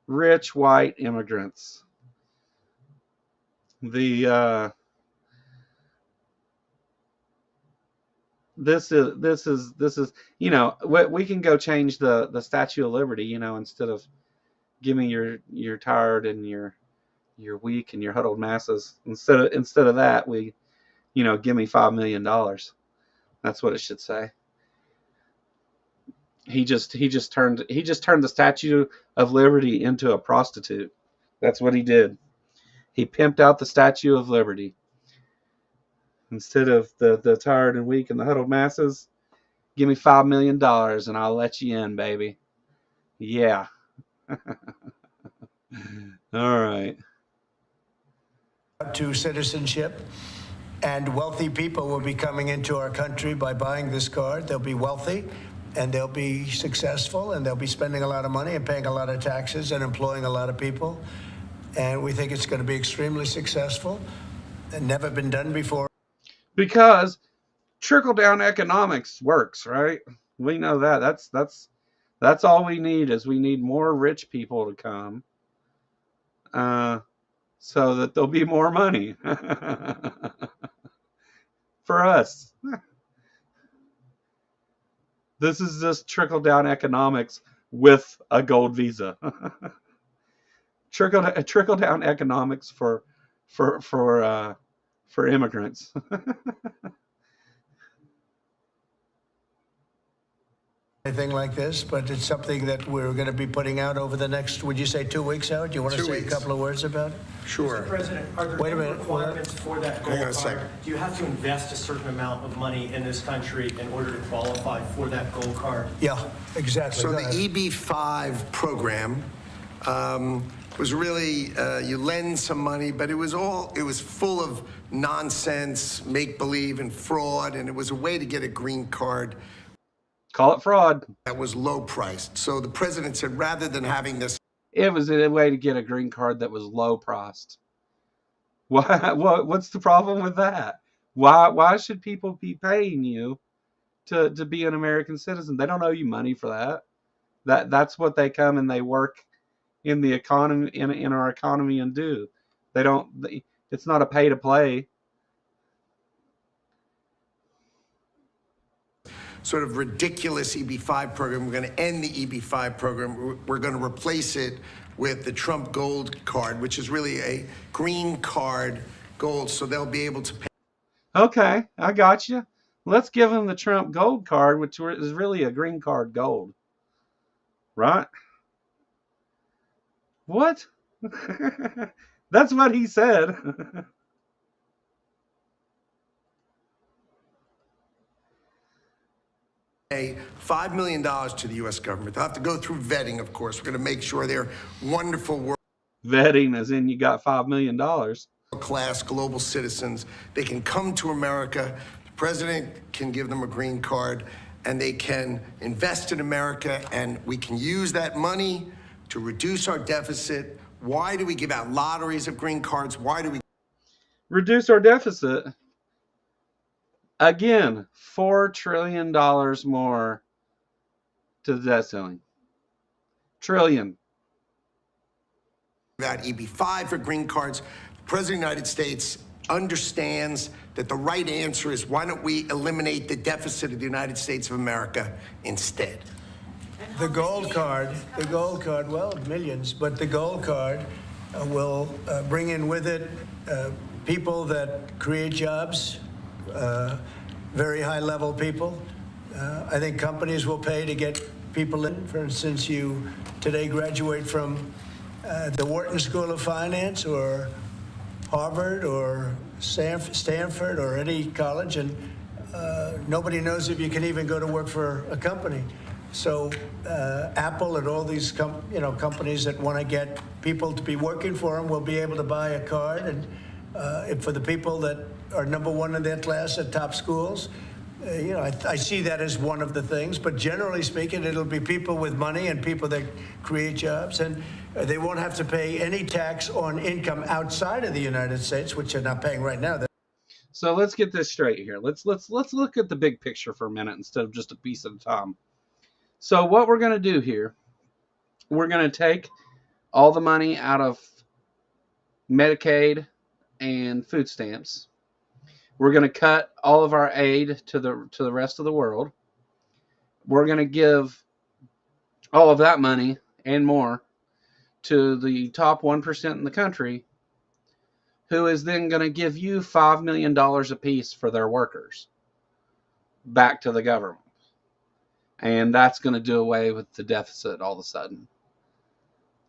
Rich white immigrants. This is we can go change the Statue of Liberty, instead of give me you're tired and you're weak and your huddled masses, instead of that, we give me $5 million. That's what it should say. He just turned the Statue of Liberty into a prostitute. That's what he did. He pimped out the Statue of Liberty. Instead of the tired and weak and the huddled masses, give me $5 million and I'll let you in, baby. Yeah. All right. To citizenship, and wealthy people will be coming into our country by buying this card. They'll be wealthy, and they'll be successful, and they'll be spending a lot of money and paying a lot of taxes and employing a lot of people. And we think it's going to be extremely successful and never been done before. Because trickle-down economics works, right? We know that. That's all we need, is we need more rich people to come, so that there'll be more money for us. This is just trickle-down economics with a gold visa. Trickle-down economics for immigrants. Anything like this, but it's something that we're going to be putting out over the next, would you say 2 weeks, Howard? Do you want to say a couple of words about it? Sure. Mr. President, are there any requirements for that gold card? Second. Do you have to invest a certain amount of money in this country in order to qualify for that gold card? Yeah, exactly. So the EB-5 program was really, you lend some money, but it was full of nonsense, make-believe, and fraud, and it was a way to get a green card. Call it fraud. That was low-priced. So the president said, rather than having this... It was a way to get a green card that was low-priced. What's the problem with that? Why should people be paying you to be an American citizen? They don't owe you money for that. That's what they come and they work in the economy, in our economy, and do. It's not a pay to play. sort of ridiculous EB-5 program. We're going to end the EB-5 program. We're going to replace it with the Trump Gold Card, which is really a green card gold, so they'll be able to pay. Okay, I got you. Let's give them the Trump Gold Card, which is really a green card gold. Right? What? That's what he said. Pay $5 million to the U.S. government. They'll have to go through vetting, of course. We're going to make sure they're wonderful Vetting as in you got $5 million. Class global citizens. They can come to America. The president can give them a green card, and they can invest in America, and we can use that money to reduce our deficit. Why do we give out lotteries of green cards? Why do we reduce our deficit? Again, $4 trillion more to the debt ceiling. Trillion. About EB-5 for green cards. The President of the United States understands that the right answer is, why don't we eliminate the deficit of the United States of America instead? The gold card, well, millions, but the gold card will bring in with it people that create jobs, very high-level people. I think companies will pay to get people in. For instance, you today graduate from the Wharton School of Finance or Harvard or Stanford or any college, and nobody knows if you can even go to work for a company. So Apple and all these companies that want to get people to be working for them will be able to buy a card, and for the people that are number one in their class at top schools, I see that as one of the things. But generally speaking, it'll be people with money and people that create jobs, and they won't have to pay any tax on income outside of the United States, which they're not paying right now. So let's get this straight here. Let's look at the big picture for a minute instead of just a piece at a time. So what we're going to do here, we're going to take all the money out of Medicaid and food stamps. We're going to cut all of our aid to the rest of the world. We're going to give all of that money and more to the top 1% in the country, who is then going to give you $5 million apiece for their workers back to the government. And that's going to do away with the deficit all of a sudden.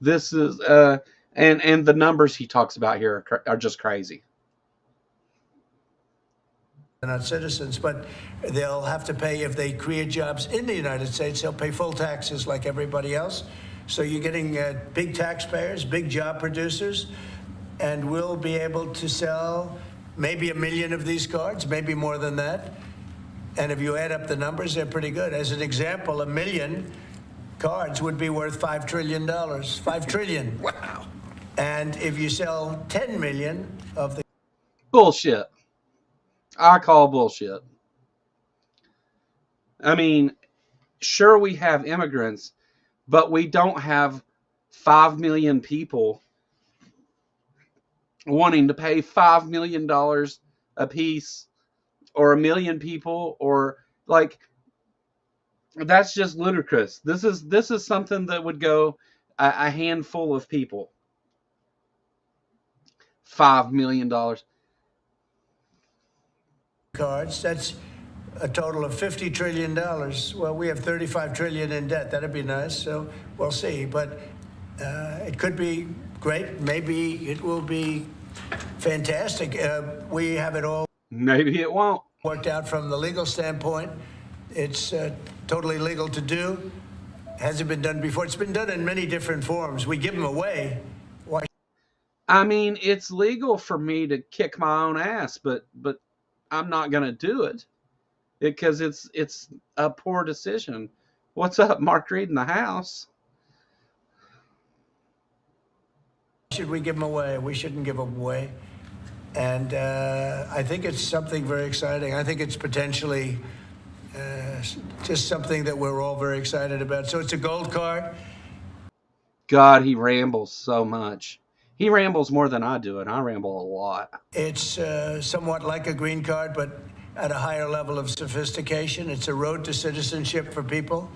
This is, and the numbers he talks about here are just crazy. They're not citizens, but they'll have to pay, if they create jobs in the United States, they'll pay full taxes like everybody else. So you're getting big taxpayers, big job producers, and we'll be able to sell maybe 1 million of these cards, maybe more than that. And if you add up the numbers, they're pretty good. As an example, 1 million cards would be worth $5 trillion. $5 trillion. Wow. And if you sell 10 million of the... Bullshit. I call bullshit. I mean, sure, we have immigrants, but we don't have 5 million people wanting to pay $5 million a piece, or 1 million people, or like, that's just ludicrous. This is something that would go a handful of people. $5 million. Cards, that's a total of $50 trillion. Well, we have $35 trillion in debt. That'd be nice. So we'll see. But it could be great. Maybe it will be fantastic. We have it all. Maybe it won't. Worked out from the legal standpoint. It's totally legal to do. Hasn't been done before. It's been done in many different forms. We give them away. Why? I mean, it's legal for me to kick my own ass, but I'm not going to do it because it's a poor decision. What's up, Mark Reed in the house? Should we give them away? We shouldn't give them away. And I think it's something very exciting. I think it's potentially just something that we're all very excited about. So it's a gold card. God, he rambles so much. He rambles more than I do, and I ramble a lot. It's somewhat like a green card, but at a higher level of sophistication. It's a road to citizenship for people,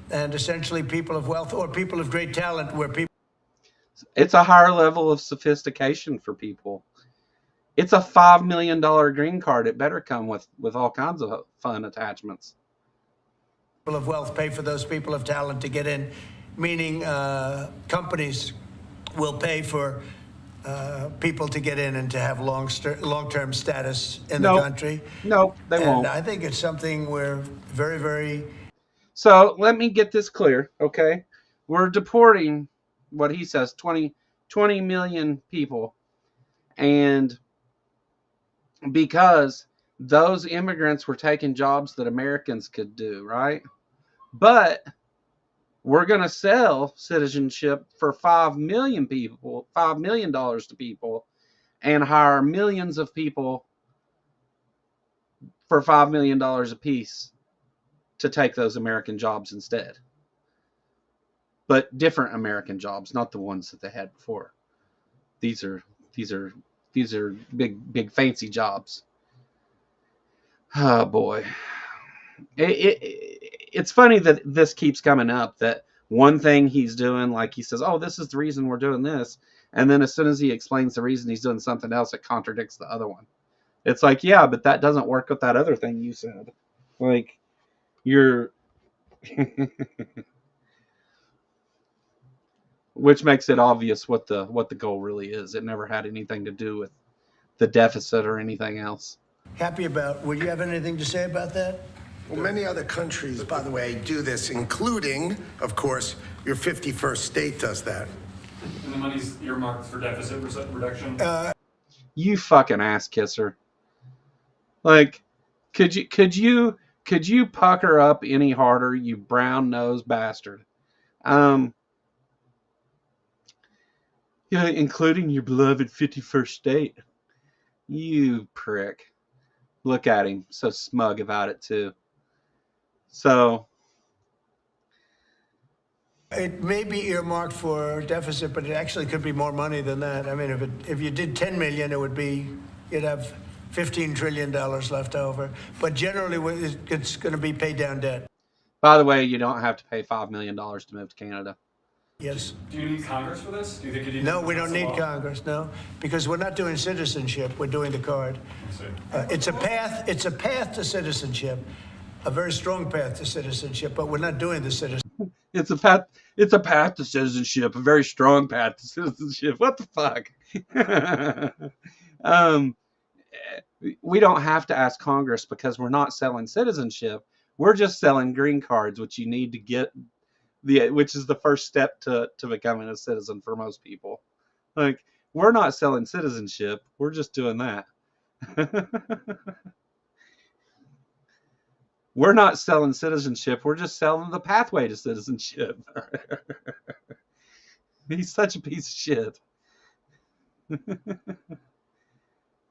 and essentially people of wealth or people of great talent where people... It's a higher level of sophistication for people. It's a $5 million green card. It better come with all kinds of fun attachments. People of wealth pay for those people of talent to get in, meaning companies will pay for people to get in and to have long-term status in the country. No, they won't. And I think it's something we're very, very... So let me get this clear, okay? We're deporting, what he says, 20 million people. And because those immigrants were taking jobs that Americans could do, right? But we're going to sell citizenship for $5 million to people, and hire millions of people for $5 million a piece to take those American jobs instead. But different American jobs, not the ones that they had before. These are big fancy jobs. Oh boy. It's funny that this keeps coming up, that one thing he's doing, like he says, oh, this is the reason we're doing this. And then as soon as he explains the reason he's doing something else, it contradicts the other one. It's like, yeah, but that doesn't work with that other thing you said. Like, you're... Which makes it obvious what the goal really is. It never had anything to do with the deficit or anything else. Happy about. Would you have anything to say about that? Well, many other countries, by the way, do this, including, of course, your 51st state does that. And the money's earmarked for deficit reduction? You fucking ass kisser. Like, could you pucker up any harder, you brown-nosed bastard? Yeah, including your beloved 51st state. You prick. Look at him, so smug about it too. So it may be earmarked for deficit, but it actually could be more money than that. I mean, if you did 10 million, you'd have $15 trillion left over. But generally, it's going to be paid down debt. By the way, you don't have to pay $5 million to move to Canada. Yes. Do you need Congress for this? Do you think you need? No, we don't need Congress. No, because we're not doing citizenship. We're doing the card. It's a path. It's a path to citizenship, a very strong path to citizenship. But we're not doing the citizenship. It's a path. It's a path to citizenship. A very strong path to citizenship. What the fuck? We don't have to ask Congress because we're not selling citizenship. We're just selling green cards, which you need to get. Which is the first step to becoming a citizen for most people. Like, we're not selling citizenship. We're just doing that. We're not selling citizenship. We're just selling the pathway to citizenship. He's such a piece of shit.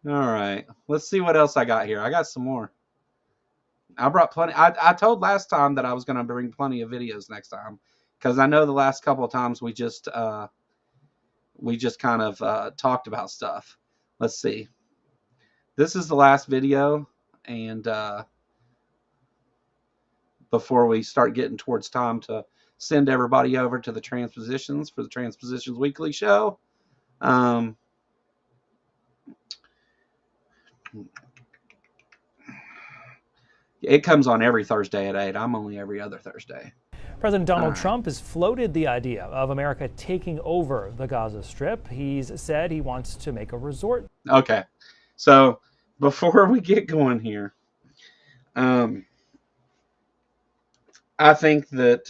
All right. Let's see what else I got here. I got some more. I brought plenty. I told last time that I was going to bring plenty of videos next time, because I know the last couple of times we just kind of talked about stuff. Let's see. This is the last video, and before we start getting towards time to send everybody over to the Transpositions for the Transpositions Weekly show. It comes on every Thursday at 8. I'm only every other Thursday. President Donald Trump has floated the idea of America taking over the Gaza Strip. He's said he wants to make a resort. Okay. So before we get going here, I think that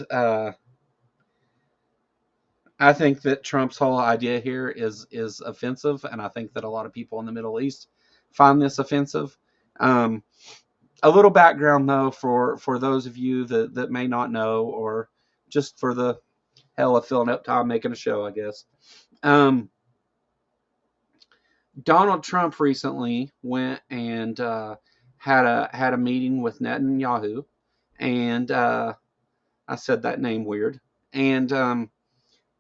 Trump's whole idea here is offensive, and I think that a lot of people in the Middle East find this offensive. A little background, though, for those of you that may not know, or just for the hell of filling up time making a show, I guess. Donald Trump recently went and had a meeting with Netanyahu, and I said that name weird. And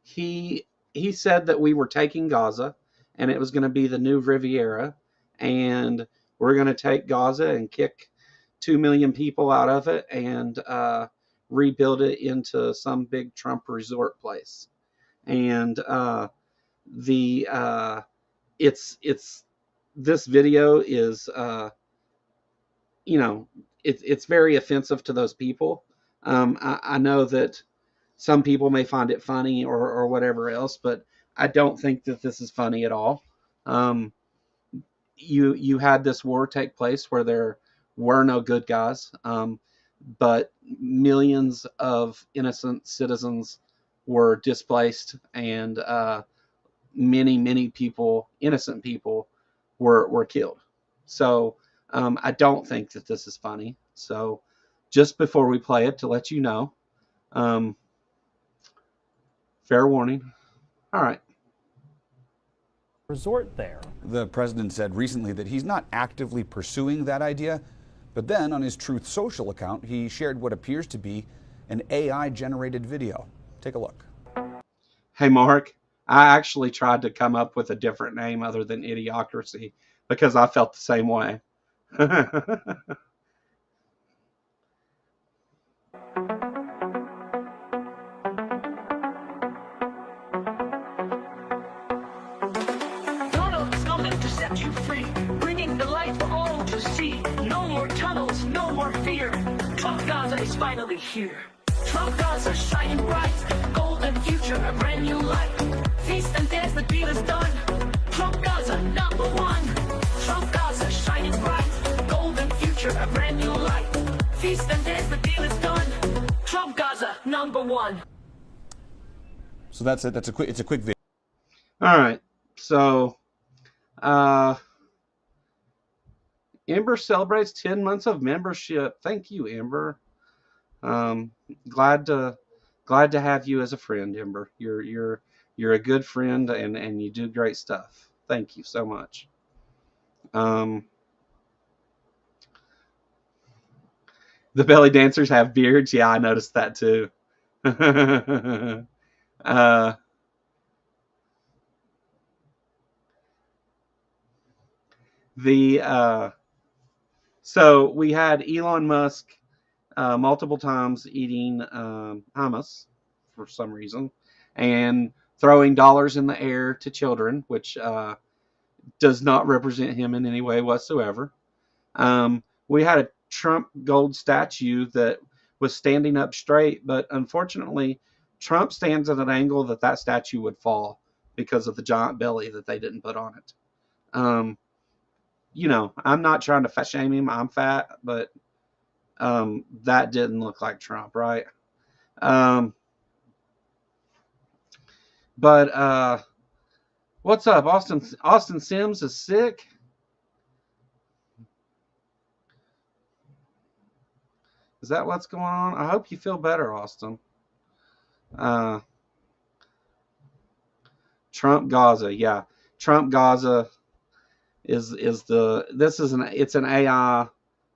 he said that we were taking Gaza, and it was going to be the new Riviera, and we're going to take Gaza and kick 2 million people out of it and rebuild it into some big Trump resort place. And this video is it's very offensive to those people. I know that some people may find it funny or whatever else, but I don't think that this is funny at all. You had this war take place where there were no good guys, but millions of innocent citizens were displaced, and many people, innocent people, were killed. So I don't think that this is funny. So just before we play it, to let you know, fair warning. All right. Resort there. The president said recently that he's not actively pursuing that idea, but then on his Truth Social account, he shared what appears to be an AI-generated video. Take a look. Hey, Mark, I actually tried to come up with a different name other than Idiocracy because I felt the same way. You free, bringing the light for all to see. No more tunnels, no more fear. Trump Gaza is finally here. Trump Gaza shining bright, golden future, a brand new light. Feast and dance, the deal is done. Trump Gaza #1. Trump Gaza shining bright, golden future, a brand new light. Feast and dance, the deal is done. Trump Gaza #1. So that's it. It's a quick video. All right. So Amber celebrates 10 months of membership. Thank you, Amber. Glad to have you as a friend, Amber. You're a good friend and you do great stuff. Thank you so much. The belly dancers have beards. Yeah, I noticed that too. So we had Elon Musk multiple times eating hummus for some reason and throwing dollars in the air to children, which does not represent him in any way whatsoever. We had a Trump gold statue that was standing up straight, but unfortunately Trump stands at an angle that statue would fall because of the giant belly that they didn't put on it. I'm not trying to fat shame him. I'm fat, but that didn't look like Trump, right? But what's up, Austin? Austin Sims is sick. Is that what's going on? I hope you feel better, Austin. Trump Gaza, yeah. Trump Gaza it's an AI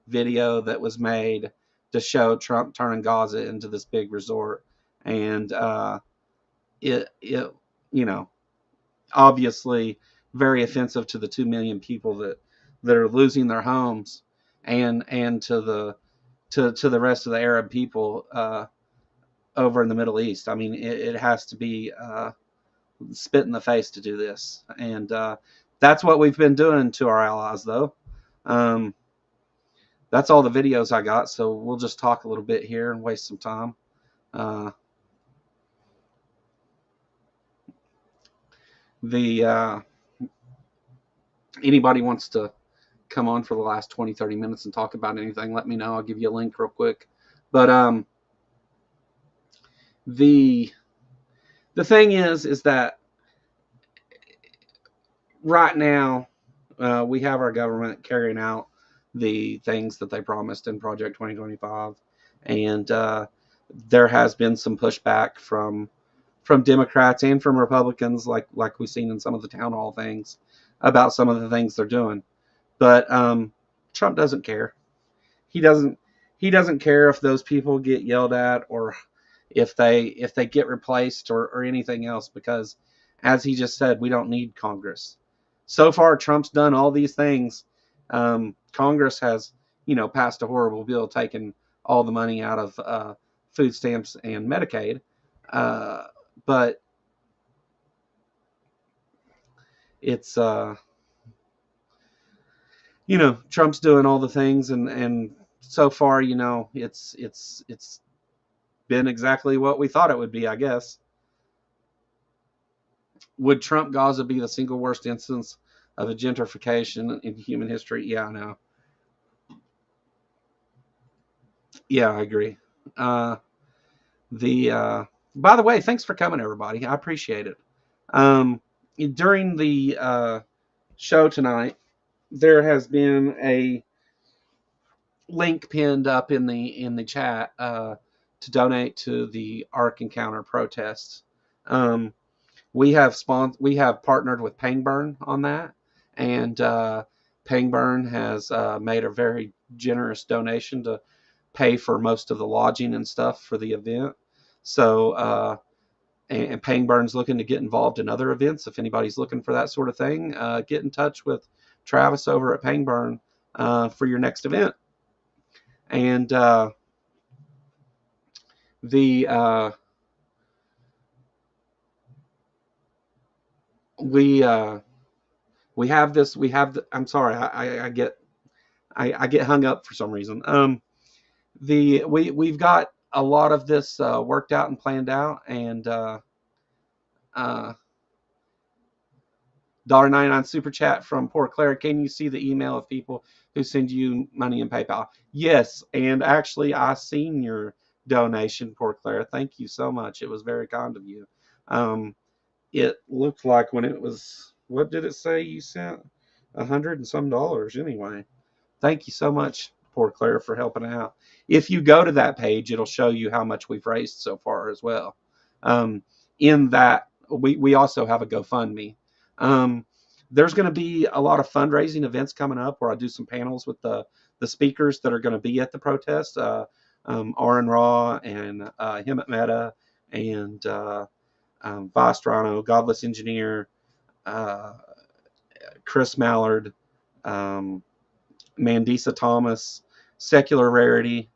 video that was made to show Trump turning Gaza into this big resort, and it obviously very offensive to the 2 million people that are losing their homes, and to the rest of the Arab people over in the Middle East. I mean, it has to be spit in the face to do this, and that's what we've been doing to our allies, though. That's all the videos I got, so we'll just talk a little bit here and waste some time. Anybody wants to come on for the last 20-30 minutes and talk about anything, let me know. I'll give you a link real quick. But the thing is that right now we have our government carrying out the things that they promised in Project 2025, and there has been some pushback from Democrats and from Republicans, like we've seen in some of the town hall things about some of the things they're doing. But Trump doesn't care. He doesn't care if those people get yelled at or if they get replaced or anything else, because as he just said, we don't need Congress. So far, Trump's done all these things Congress has, passed a horrible bill taking all the money out of food stamps and Medicaid. But it's, Trump's doing all the things, and so far, it's been exactly what we thought it would be, I guess. Would Trump Gaza be the single worst instance of a gentrification in human history? Yeah, I know. Yeah, I agree. By the way, thanks for coming, everybody. I appreciate it. During the show tonight, there has been a link pinned up in the chat to donate to the Ark Encounter protests. We have partnered with Pangburn on that, and Pangburn has made a very generous donation to pay for most of the lodging and stuff for the event. So, and Pangburn's looking to get involved in other events. If anybody's looking for that sort of thing, get in touch with Travis over at Pangburn for your next event. And we have this. I'm sorry. I get hung up for some reason. We've got a lot of this worked out and planned out, and $1.99 super chat from Poor Claire. Can you see the email of people who send you money in PayPal? Yes, and actually I seen your donation, Poor Claire. Thank you so much. It was very kind of you. It looked like when it was, what did it say you sent? $100 and some anyway. Thank you so much, Poor Claire, for helping out. If you go to that page, it'll show you how much we've raised so far as well. In that, we also have a GoFundMe. There's going to be a lot of fundraising events coming up where I do some panels with the speakers that are going to be at the protest. Aaron Raw and him at Meta and Vostrano, Godless Engineer, Chris Mallard, Mandisa Thomas, Secular Rarity.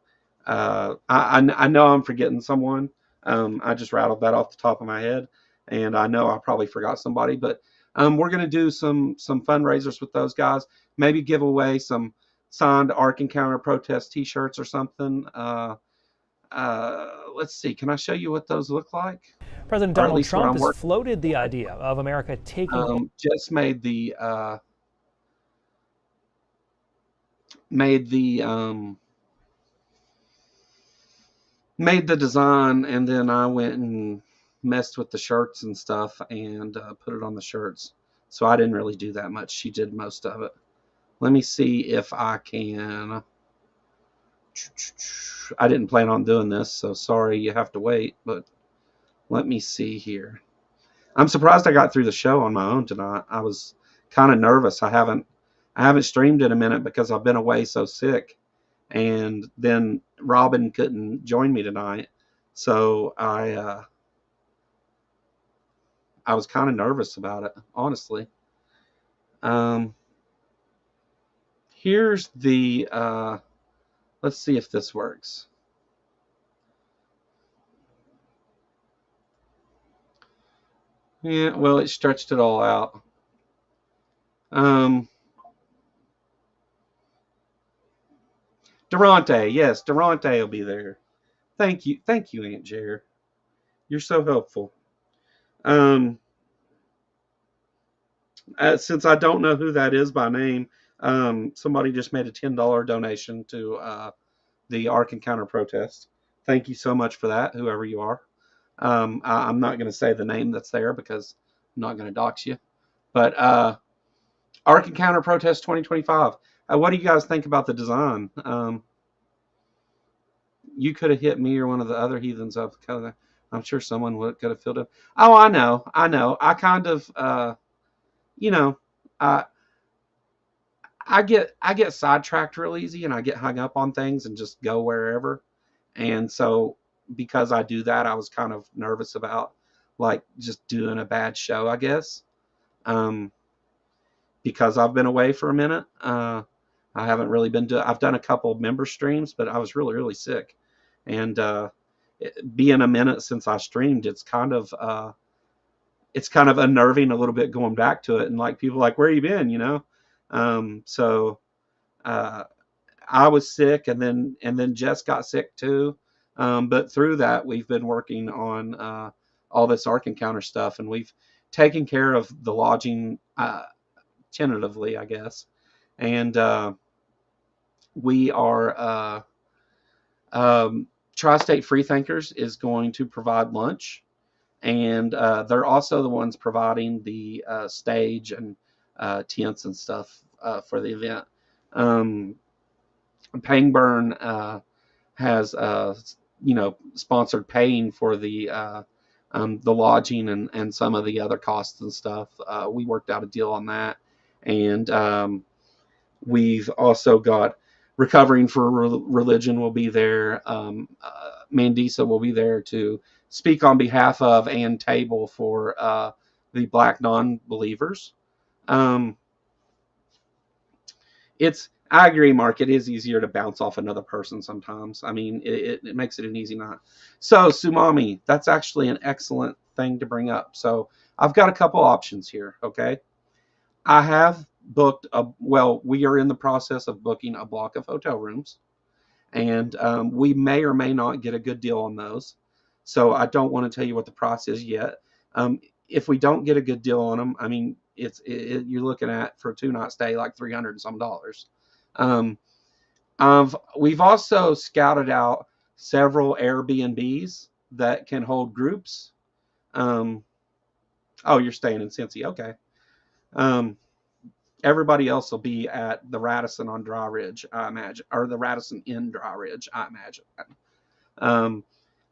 I know I'm forgetting someone. I just rattled that off the top of my head, and I know I probably forgot somebody, but we're going to do some fundraisers with those guys. Maybe give away some signed Ark Encounter protest T-shirts or something. Let's see. Can I show you what those look like? President Donald Trump has floated the idea of America taking. Just made the design, and then I went and messed with the shirts and stuff and put it on the shirts. So I didn't really do that much. She did most of it. Let me see if I can. I didn't plan on doing this, so sorry you have to wait, but let me see here. I'm surprised I got through the show on my own tonight. I was kind of nervous. I haven't streamed in a minute because I've been away so sick, and then Robin couldn't join me tonight, so I was kind of nervous about it, honestly. Here's the let's see if this works. Yeah, well, it stretched it all out. Durante, yes, Durante will be there. Thank you, Aunt Jer. You're so helpful. Since I don't know who that is by name, somebody just made a $10 donation to the Ark Encounter protest. Thank you so much for that, whoever you are. I'm not going to say the name that's there because I'm not going to dox you. But Ark Encounter Protest 2025. What do you guys think about the design? You could have hit me or one of the other heathens up. I'm sure someone could have filled it. Oh, I know. I kind of, I get sidetracked real easy, and I get hung up on things and just go wherever. And so because I do that, I was kind of nervous about like just doing a bad show, I guess. Because I've been away for a minute. I haven't really I've done a couple of member streams, but I was really, really sick. And being a minute since I streamed, it's kind of unnerving a little bit going back to it. And like people like, where you been, you know? So I was sick, and then Jess got sick too. But through that, we've been working on all this Ark Encounter stuff, and we've taken care of the lodging tentatively, I guess. And we are Tri-State Freethinkers is going to provide lunch, and they're also the ones providing the stage and tents and stuff for the event. Pangburn has sponsored paying for the lodging and some of the other costs and stuff. We worked out a deal on that, and we've also got Recovering for Religion will be there. Mandisa will be there to speak on behalf of and table for the Black non-believers. I agree, Mark. It is easier to bounce off another person sometimes. I mean, it makes it an easy night. So, Sumami, that's actually an excellent thing to bring up. So, I've got a couple options here, okay? I have booked we are in the process of booking a block of hotel rooms, and we may or may not get a good deal on those. So, I don't want to tell you what the price is yet. If we don't get a good deal on them, I mean, you're looking at, for a 2-night stay, like $300 and some dollars. We've also scouted out several Airbnbs that can hold groups. Oh, you're staying in Cincy, okay. Everybody else will be at the Radisson on Dry Ridge, I imagine, or the Radisson in Dry Ridge, I imagine.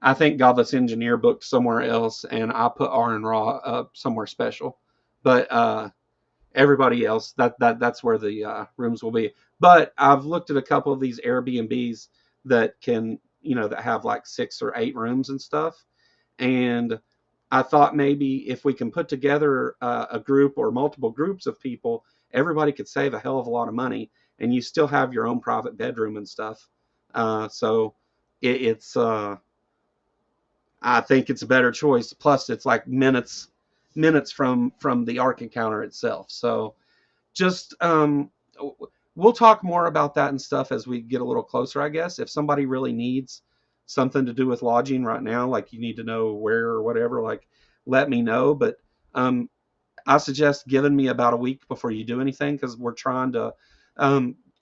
I think Godless Engineer booked somewhere else, and I put R and Raw up somewhere special. But everybody else, that's where the rooms will be. But I've looked at a couple of these Airbnbs that can, that have like 6 or 8 rooms and stuff. And I thought maybe if we can put together a group or multiple groups of people, everybody could save a hell of a lot of money, and you still have your own private bedroom and stuff. So it's I think it's a better choice. Plus, it's like minutes from the Ark Encounter itself. So just we'll talk more about that and stuff as we get a little closer, I guess. If somebody really needs something to do with lodging right now, like you need to know where or whatever, like let me know. But I suggest giving me about a week before you do anything, because we're trying to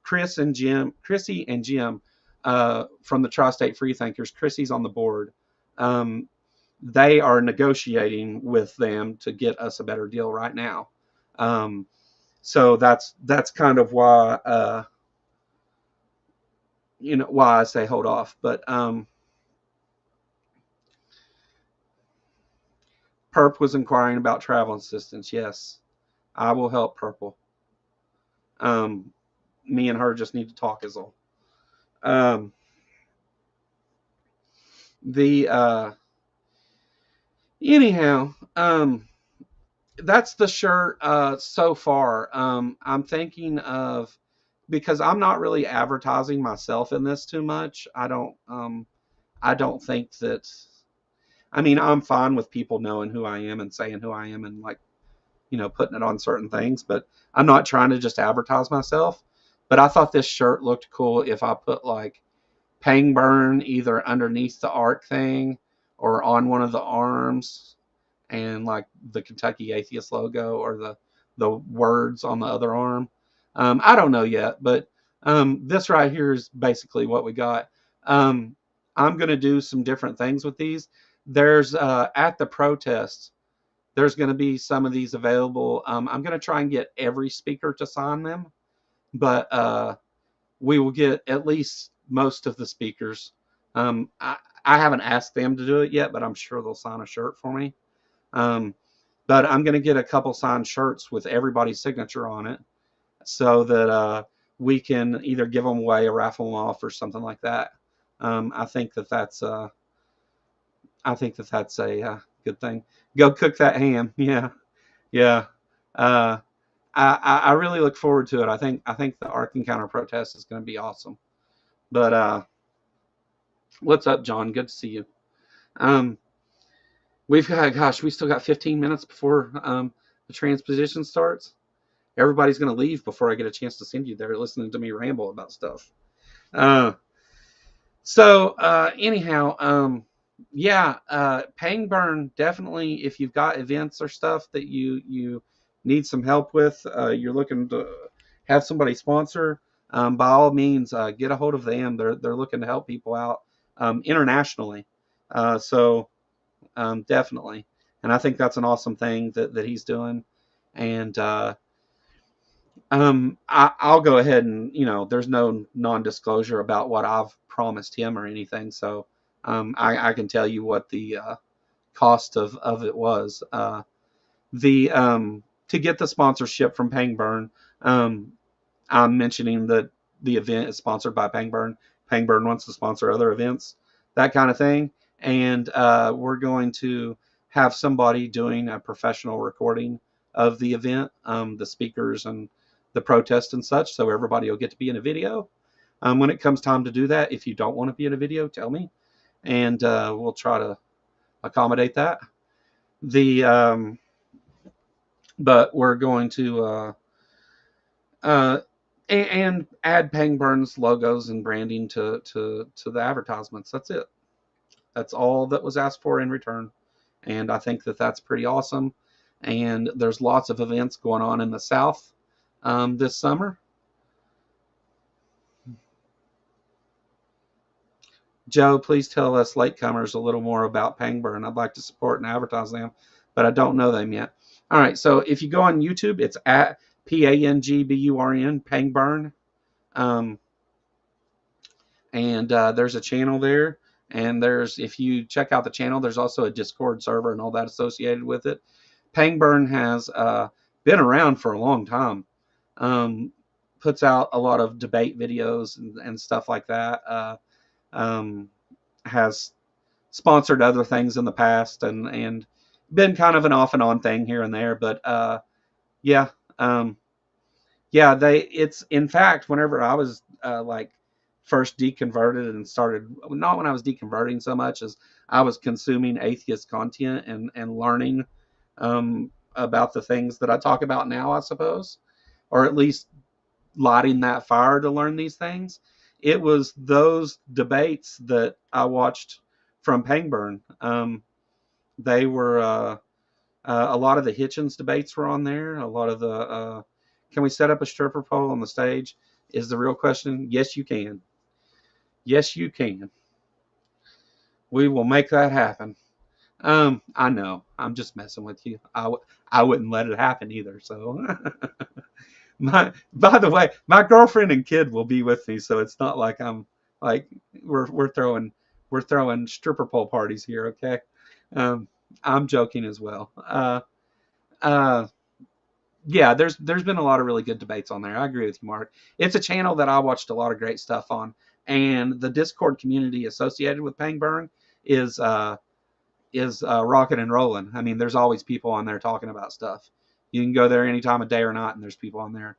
Chrissy and Jim from the Tri-State Freethinkers. Chrissy's on the board. They are negotiating with them to get us a better deal right now. So that's kind of why why I say hold off. But Perp was inquiring about travel assistance. Yes, I will help Purple. Me and her just need to talk is all. Anyhow, that's the shirt so far. I'm thinking of, because I'm not really advertising myself in this too much. I don't think that. I mean, I'm fine with people knowing who I am and saying who I am and putting it on certain things, but I'm not trying to just advertise myself. But I thought this shirt looked cool if I put like Pangburn either underneath the Ark thing or on one of the arms, and like the Kentucky Atheist logo or the words on the other arm. I don't know yet, but this right here is basically what we got. I'm going to do some different things with these. There's at the protest, there's going to be some of these available. I'm going to try and get every speaker to sign them, but we will get at least most of the speakers. I haven't asked them to do it yet, but I'm sure they'll sign a shirt for me. But I'm going to get a couple signed shirts with everybody's signature on it, so that we can either give them away or raffle them off or something like that. I think that's a good thing. Go cook that ham. Yeah. I I really look forward to it. I think the Ark Encounter protest is going to be awesome. But what's up, John? Good to see you. We still got 15 minutes before the transposition starts. Everybody's going to leave before I get a chance to send you there listening to me ramble about stuff. Anyhow, paying burn, definitely, if you've got events or stuff that you need some help with, you're looking to have somebody sponsor, by all means, get a hold of them. They're looking to help people out internationally. Definitely. And I think that's an awesome thing that he's doing. And I'll go ahead and, there's no non-disclosure about what I've promised him or anything. So I can tell you what the cost of it was. To get the sponsorship from Pangburn, I'm mentioning that the event is sponsored by Pangburn. Pangburn wants to sponsor other events, that kind of thing. And we're going to have somebody doing a professional recording of the event, the speakers and the protest and such, so everybody will get to be in a video. When it comes time to do that, if you don't want to be in a video, tell me, and we'll try to accommodate that. But we're going to and add Pangburn's logos and branding to the advertisements. That's it. That's all that was asked for in return, and I think that's pretty awesome. And there's lots of events going on in the South this summer. Joe, please tell us latecomers a little more about Pangburn. I'd like to support and advertise them, but I don't know them yet. All right, so if you go on YouTube, it's at Pangburn, Pangburn. And there's a channel there. And if you check out the channel, there's also a Discord server and all that associated with it. Pangburn has been around for a long time. Puts out a lot of debate videos and stuff like that. Has sponsored other things in the past and been kind of an off and on thing here and there. But it's in fact, whenever I was first deconverted and started, not when I was deconverting so much as I was consuming atheist content and learning about the things that I talk about now, I suppose, or at least lighting that fire to learn these things. It was those debates that I watched from Pangburn. They were a lot of the Hitchens debates were on there. A lot of the can we set up a stripper pole on the stage is the real question. Yes, you can. Yes, you can. We will make that happen. I know. I'm just messing with you. I wouldn't let it happen either. So, by the way, my girlfriend and kid will be with me, so it's not like I'm like we're throwing stripper pole parties here. Okay, I'm joking as well. Yeah, there's been a lot of really good debates on there. I agree with you, Mark. It's a channel that I watched a lot of great stuff on, and the Discord community associated with Pangburn is rocking and rolling. I mean, there's always people on there talking about stuff. You can go there any time of day or not, and there's people on there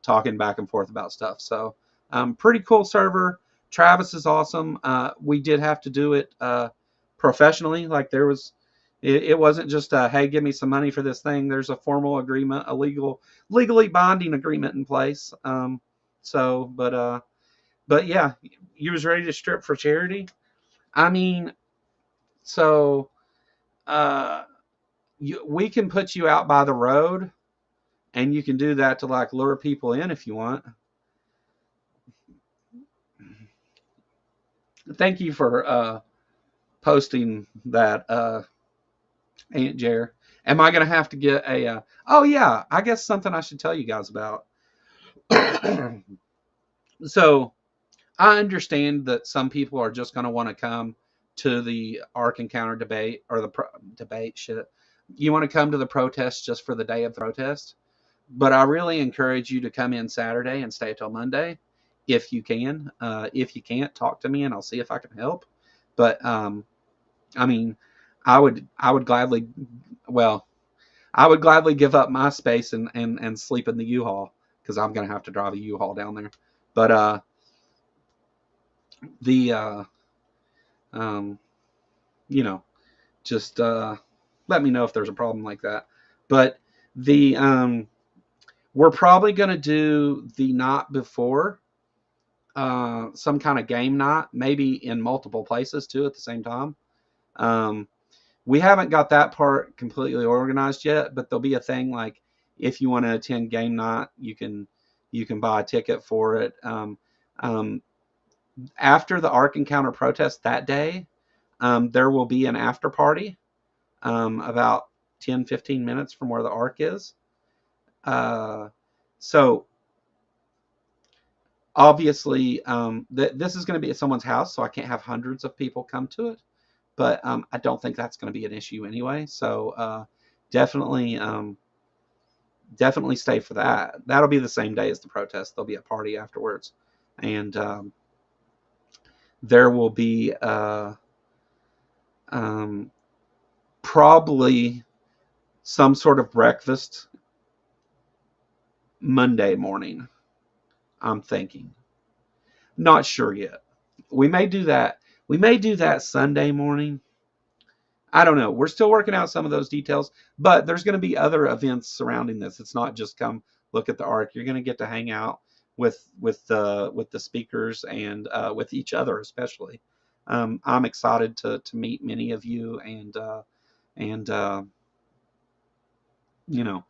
talking back and forth about stuff. So, pretty cool server. Travis is awesome. We did have to do it professionally. Like it wasn't just hey, give me some money for this thing. There's a formal agreement, a legally binding agreement in place. But yeah, you was ready to strip for charity. I mean, so we can put you out by the road, and you can do that to like lure people in if you want. Thank you for posting that, Aunt Jer. Am I going to have to get a... oh, yeah, I guess something I should tell you guys about. So, I understand that some people are just going to want to come to the Ark Encounter debate, or the debate shit. You want to come to the protest just for the day of the protest. But I really encourage you to come in Saturday and stay till Monday, if you can. If you can't, talk to me and I'll see if I can help. But, I mean... I would gladly, well, I would gladly give up my space and sleep in the U-Haul, because I'm going to have to drive a U-Haul down there. But you know, just let me know if there's a problem like that. But we're probably going to do the night before some kind of game night, maybe in multiple places too at the same time. We haven't got that part completely organized yet, but there'll be a thing like, if you want to attend game night, you can buy a ticket for it. After the Ark Encounter protest that day, there will be an after party about 10-15 minutes from where the Ark is. So obviously, this is going to be at someone's house, so I can't have hundreds of people come to it. But I don't think that's going to be an issue anyway. So definitely stay for that. That'll be the same day as the protest. There'll be a party afterwards, and there will be probably some sort of breakfast Monday morning, I'm thinking. Not sure yet. We may do that. We may do that Sunday morning. I don't know. We're still working out some of those details, but there's going to be other events surrounding this. It's not just come look at the Ark. You're going to get to hang out with the speakers and with each other, especially. I'm excited to meet many of you and you know,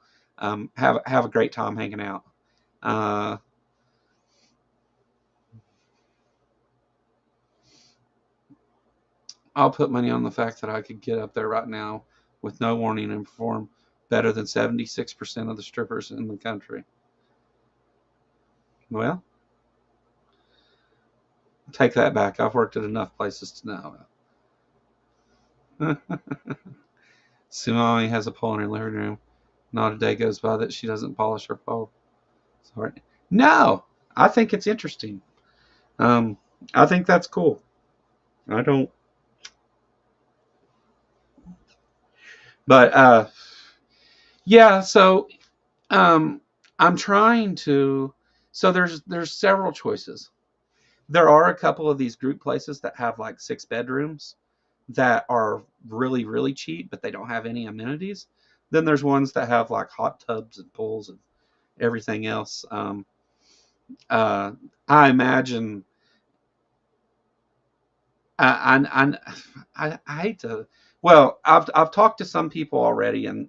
have a great time hanging out. I'll put money on the fact that I could get up there right now with no warning and perform better than 76% of the strippers in the country. Well, take that back. I've worked at enough places to know. Sumami has a pole in her living room. Not a day goes by that she doesn't polish her pole. Sorry. No, I think it's interesting. I think that's cool. I don't. But yeah, so I'm trying to. So there's several choices. There are a couple of these group places that have like 6 bedrooms that are really, really cheap, but they don't have any amenities. Then there's ones that have like hot tubs and pools and everything else. I imagine. I hate to. Well, I've talked to some people already, and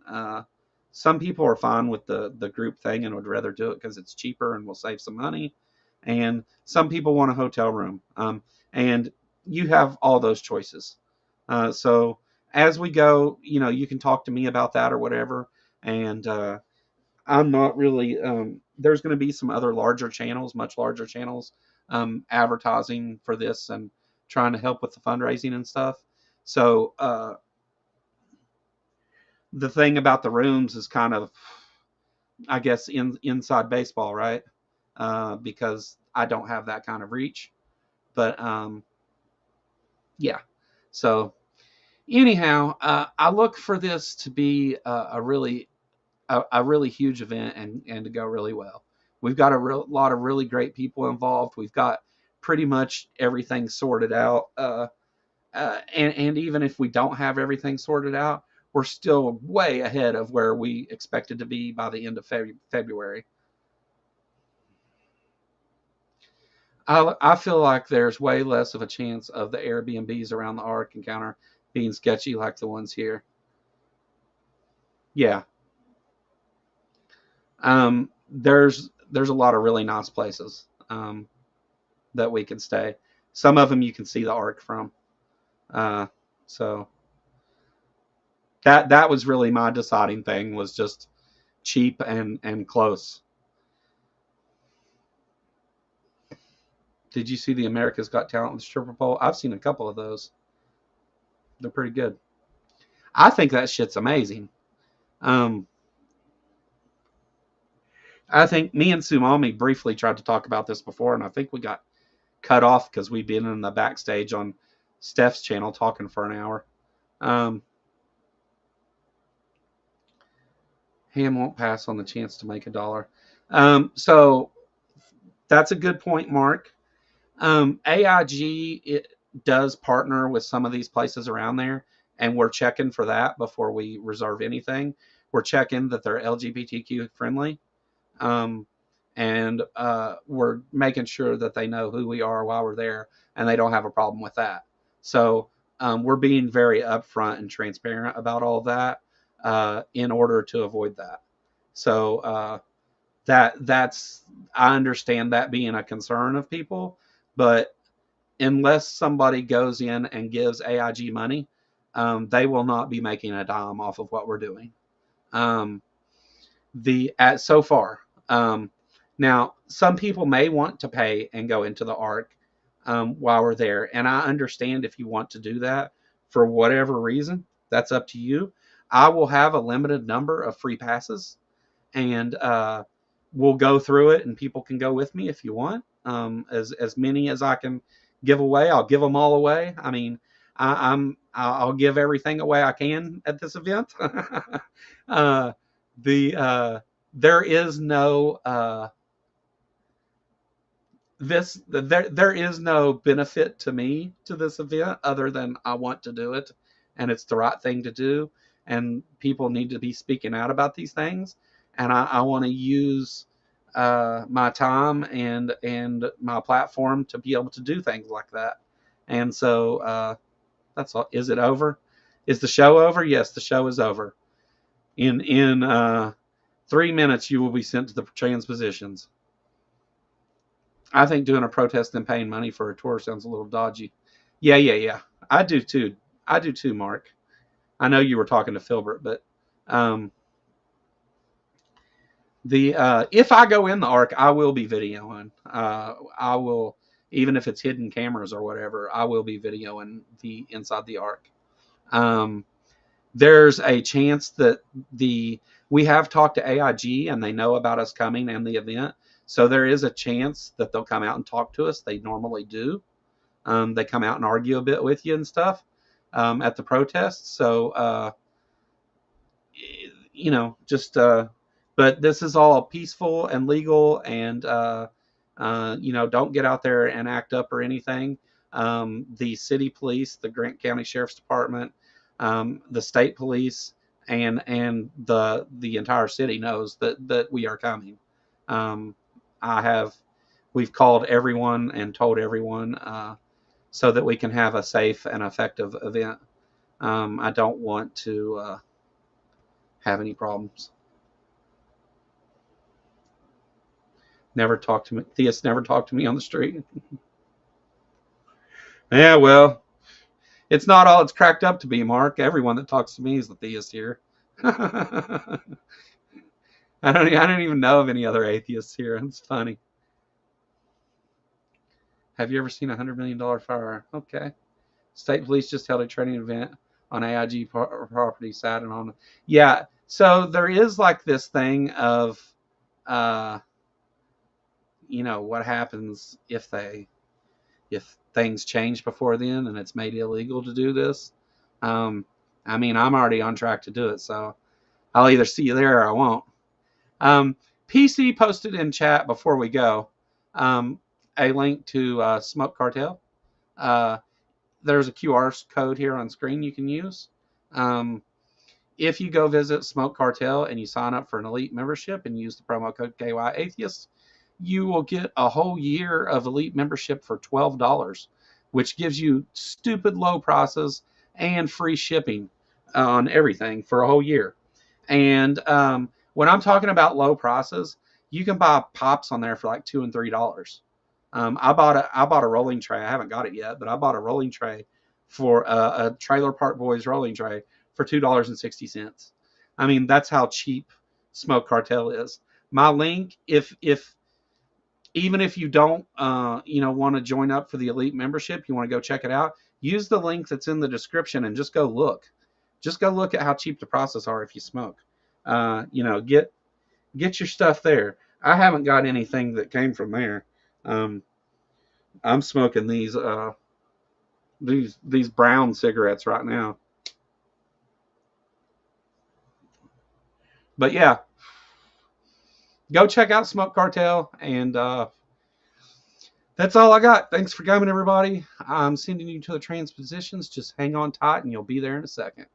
some people are fine with the group thing and would rather do it because it's cheaper and will save some money. And some people want a hotel room. And you have all those choices. So as we go, you can talk to me about that or whatever. And I'm not really. There's going to be some other larger channels, much larger channels, advertising for this and trying to help with the fundraising and stuff. So the thing about the rooms is kind of, I guess, inside baseball, right? Because I don't have that kind of reach. But yeah. So anyhow, I look for this to be a really huge event and to go really well. We've got a lot of really great people involved. We've got pretty much everything sorted out. And even if we don't have everything sorted out, we're still way ahead of where we expected to be by the end of February. I feel like there's way less of a chance of the Airbnbs around the Ark Encounter being sketchy like the ones here. Yeah. There's a lot of really nice places that we can stay. Some of them you can see the Ark from. So that was really my deciding thing, was just cheap and close. Did you see the America's Got Talent with stripper pole? I've seen a couple of those. They're pretty good. I think that shit's amazing. I think me and Sumami briefly tried to talk about this before, and I think we got cut off because we'd been in the backstage on Steph's channel talking for an hour. Ham won't pass on the chance to make $1. So that's a good point, Mark. AIG it does partner with some of these places around there, and we're checking for that before we reserve anything. We're checking that they're LGBTQ friendly, and we're making sure that they know who we are while we're there, and they don't have a problem with that. So we're being very upfront and transparent about all that in order to avoid that. So that's I understand that being a concern of people, but unless somebody goes in and gives AIG money, they will not be making a dime off of what we're doing. So far. Now, some people may want to pay and go into the Ark while we're there, and I understand if you want to do that for whatever reason. That's up to you. I will have a limited number of free passes, and we'll go through it, and people can go with me if you want. As many as I can give away, I'll give them all away. I mean, I'll give everything away I can at this event. There is no there is no benefit to me to this event other than I want to do it, and it's the right thing to do, and people need to be speaking out about these things, and I want to use my time and my platform to be able to do things like that. And so that's all. Is it over? Is the show over? Yes, the show is over. In 3 minutes, you will be sent to the transpositions. I think doing a protest and paying money for a tour sounds a little dodgy. Yeah. I do too. Mark. I know you were talking to Filbert, but if I go in the Ark, I will be videoing. I will, even if it's hidden cameras or whatever, I will be videoing the inside the Ark. There's a chance that we have talked to AIG and they know about us coming and the event. So there is a chance that they'll come out and talk to us. They normally do. They come out and argue a bit with you and stuff at the protests. So, but this is all peaceful and legal, and don't get out there and act up or anything. The city police, the Grant County Sheriff's Department, the state police, and the entire city knows that we are coming. We've called everyone and told everyone so that we can have a safe and effective event. I don't want to have any problems. Never talked to me. Theus never talked to me on the street. Yeah, well, it's not all it's cracked up to be, Mark. Everyone that talks to me is the theist here. I don't even know of any other atheists here. It's funny. Have you ever seen a $100 million firearm? Okay. State police just held a training event on AIG property side and on. Yeah. So there is like this thing of, what happens if things change before then and it's made illegal to do this. I'm already on track to do it, so I'll either see you there or I won't. PC posted in chat before we go a link to Smoke Cartel. There's a QR code here on screen you can use. If you go visit Smoke Cartel and you sign up for an elite membership and use the promo code KYAtheist, you will get a whole year of elite membership for $12, which gives you stupid low prices and free shipping on everything for a whole year. And when I'm talking about low prices, you can buy pops on there for like $2 and $3. I bought a rolling tray. I haven't got it yet, but I bought a rolling tray for a Trailer Park Boys rolling tray for $2.60. I mean, that's how cheap Smoke Cartel is. My link, even if you don't, want to join up for the elite membership, you want to go check it out, use the link that's in the description and just go look. Just go look at how cheap the prices are if you smoke. Get your stuff there. I haven't got anything that came from there. I'm smoking these brown cigarettes right now. But yeah, go check out Smoke Cartel, and that's all I got. Thanks for coming, everybody. I'm sending you to the transpositions. Just hang on tight, and you'll be there in a second.